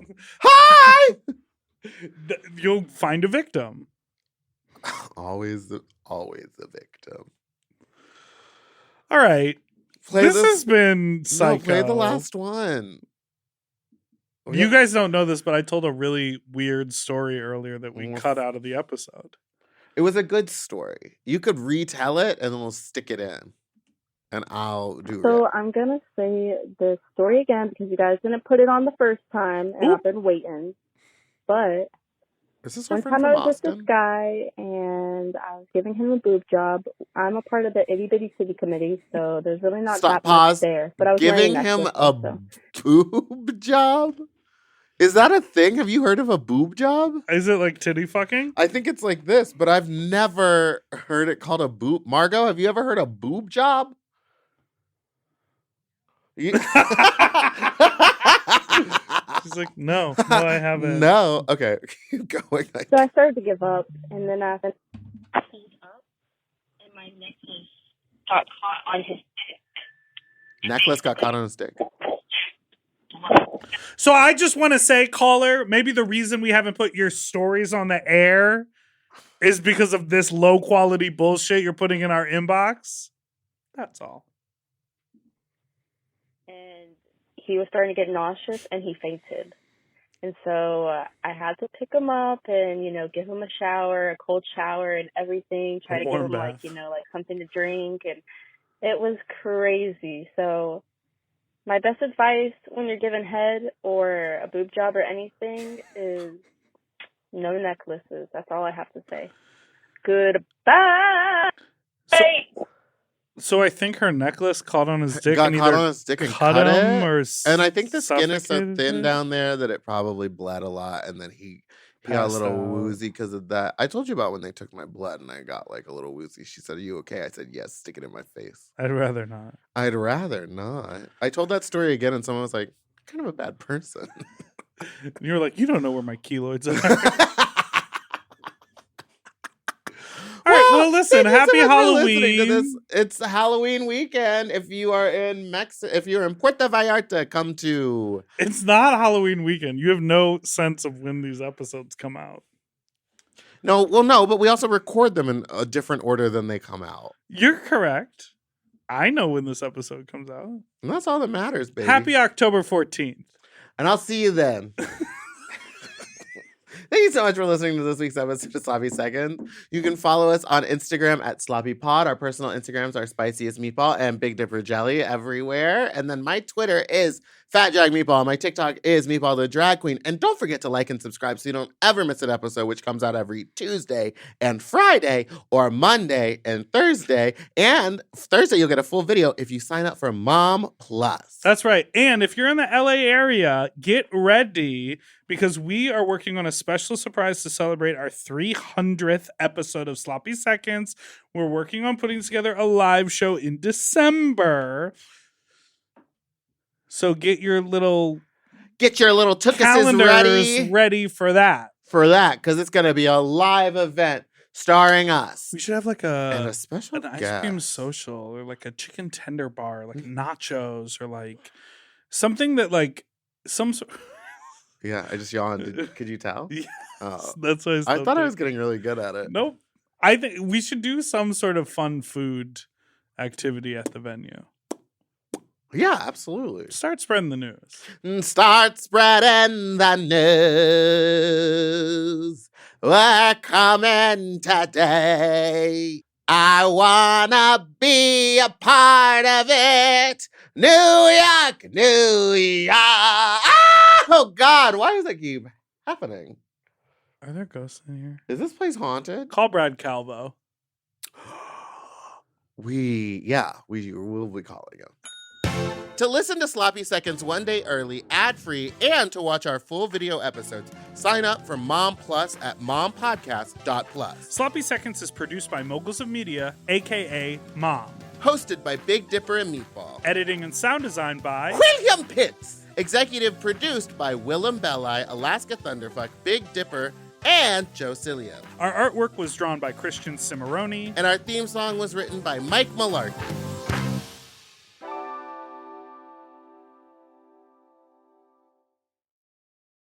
Speaker 2: You'll find a victim.
Speaker 1: Always the victim.
Speaker 2: All right, this has been psycho.
Speaker 1: No, play the last one.
Speaker 2: You guys don't know this, but I told a really weird story earlier that we cut out of the episode.
Speaker 1: It was a good story. You could retell it, and then we'll stick it in. And I'll do it.
Speaker 8: So I'm going to say the story again because you guys didn't put it on the first time, and I've been waiting. But one time I was with this guy, and I was giving him a boob job. I'm a part of the Itty Bitty City Committee, so there's really not that much there. But I was
Speaker 1: giving him a boob job? Is that a thing? Have you heard of a boob job?
Speaker 2: Is it like titty fucking?
Speaker 1: I think it's like this, but I've never heard it called a boob. Margot, have you ever heard a boob job?
Speaker 2: She's like, no, I haven't.
Speaker 1: No. Okay, keep going.
Speaker 8: So I started to give up, and then I pulled up, and my necklace got caught on his stick.
Speaker 1: Necklace got caught on a stick.
Speaker 2: So I just want to say, caller, maybe the reason we haven't put your stories on the air is because of this low quality bullshit you're putting in our inbox. That's all.
Speaker 8: And he was starting to get nauseous, and he fainted. And so I had to pick him up and, give him a shower, a cold shower and everything, try to give him
Speaker 2: bath.
Speaker 8: like something to drink. And it was crazy. So my best advice when you're given head or a boob job or anything is no necklaces. That's all I have to say. Goodbye.
Speaker 2: So I think her necklace caught on his dick
Speaker 1: got
Speaker 2: and
Speaker 1: caught
Speaker 2: either
Speaker 1: on his dick and
Speaker 2: cut
Speaker 1: cut
Speaker 2: him
Speaker 1: it.
Speaker 2: or
Speaker 1: And I think the skin is so
Speaker 2: suffocated
Speaker 1: thin
Speaker 2: it.
Speaker 1: down there that it probably bled a lot, and then he got a little woozy because of that. I told you about when they took my blood and I got like a little woozy. She said, "Are you okay?" I said, "Yes." Stick it in my face.
Speaker 2: I'd rather not.
Speaker 1: I'd rather not. I told that story again, and someone was like, "Kind of a bad person."
Speaker 2: And you were like, "You don't know where my keloids are." All right, well, listen, happy Halloween.
Speaker 1: It's Halloween weekend. If you are in if you're in Puerto Vallarta, come to.
Speaker 2: It's not Halloween weekend. You have no sense of when these episodes come out.
Speaker 1: No, but we also record them in a different order than they come out.
Speaker 2: You're correct. I know when this episode comes out.
Speaker 1: And that's all that matters, baby.
Speaker 2: Happy October 14th.
Speaker 1: And I'll see you then. Thank you so much for listening to this week's episode of Sloppy Seconds. You can follow us on Instagram at SloppyPod. Our personal Instagrams are Spiciest Meatball and Big Dipper Jelly everywhere. And then my Twitter is Fat Drag Meatball. My TikTok is Meatball the Drag Queen. And don't forget to like and subscribe so you don't ever miss an episode, which comes out every Tuesday and Friday, or Monday and Thursday. And Thursday, you'll get a full video if you sign up for Mom Plus.
Speaker 2: That's right. And if you're in the LA area, get ready because we are working on a special surprise to celebrate our 300th episode of Sloppy Seconds. We're working on putting together a live show in December. So get your little
Speaker 1: calendars
Speaker 2: ready for that.
Speaker 1: Because it's going to be a live event starring us.
Speaker 2: We should have like
Speaker 1: a special
Speaker 2: an ice cream social or like a chicken tender bar, like nachos or like something that like some sort.
Speaker 1: Yeah, I just yawned. Could you tell?
Speaker 2: Yeah,
Speaker 1: oh.
Speaker 2: That's why
Speaker 1: I thought I was getting really good at it.
Speaker 2: Nope. I think we should do some sort of fun food activity at the venue.
Speaker 1: Yeah, absolutely.
Speaker 2: Start spreading the news.
Speaker 1: Start spreading the news. We're coming today. I wanna be a part of it. New York, New York. Oh God, why does that keep happening?
Speaker 2: Are there ghosts in here?
Speaker 1: Is this place haunted?
Speaker 2: Call Brad Calvo.
Speaker 1: We'll be calling him. To listen to Sloppy Seconds one day early, ad-free, and to watch our full video episodes, sign up for Mom Plus at mompodcast.plus.
Speaker 2: Sloppy Seconds is produced by Moguls of Media, a.k.a. Mom.
Speaker 1: Hosted by Big Dipper and Meatball.
Speaker 2: Editing and sound design by
Speaker 1: William Pitts. Executive produced by Willem Belli, Alaska Thunderfuck, Big Dipper, and Joe Cilio.
Speaker 2: Our artwork was drawn by Christian Cimarroni.
Speaker 1: And our theme song was written by Mike Malarkey.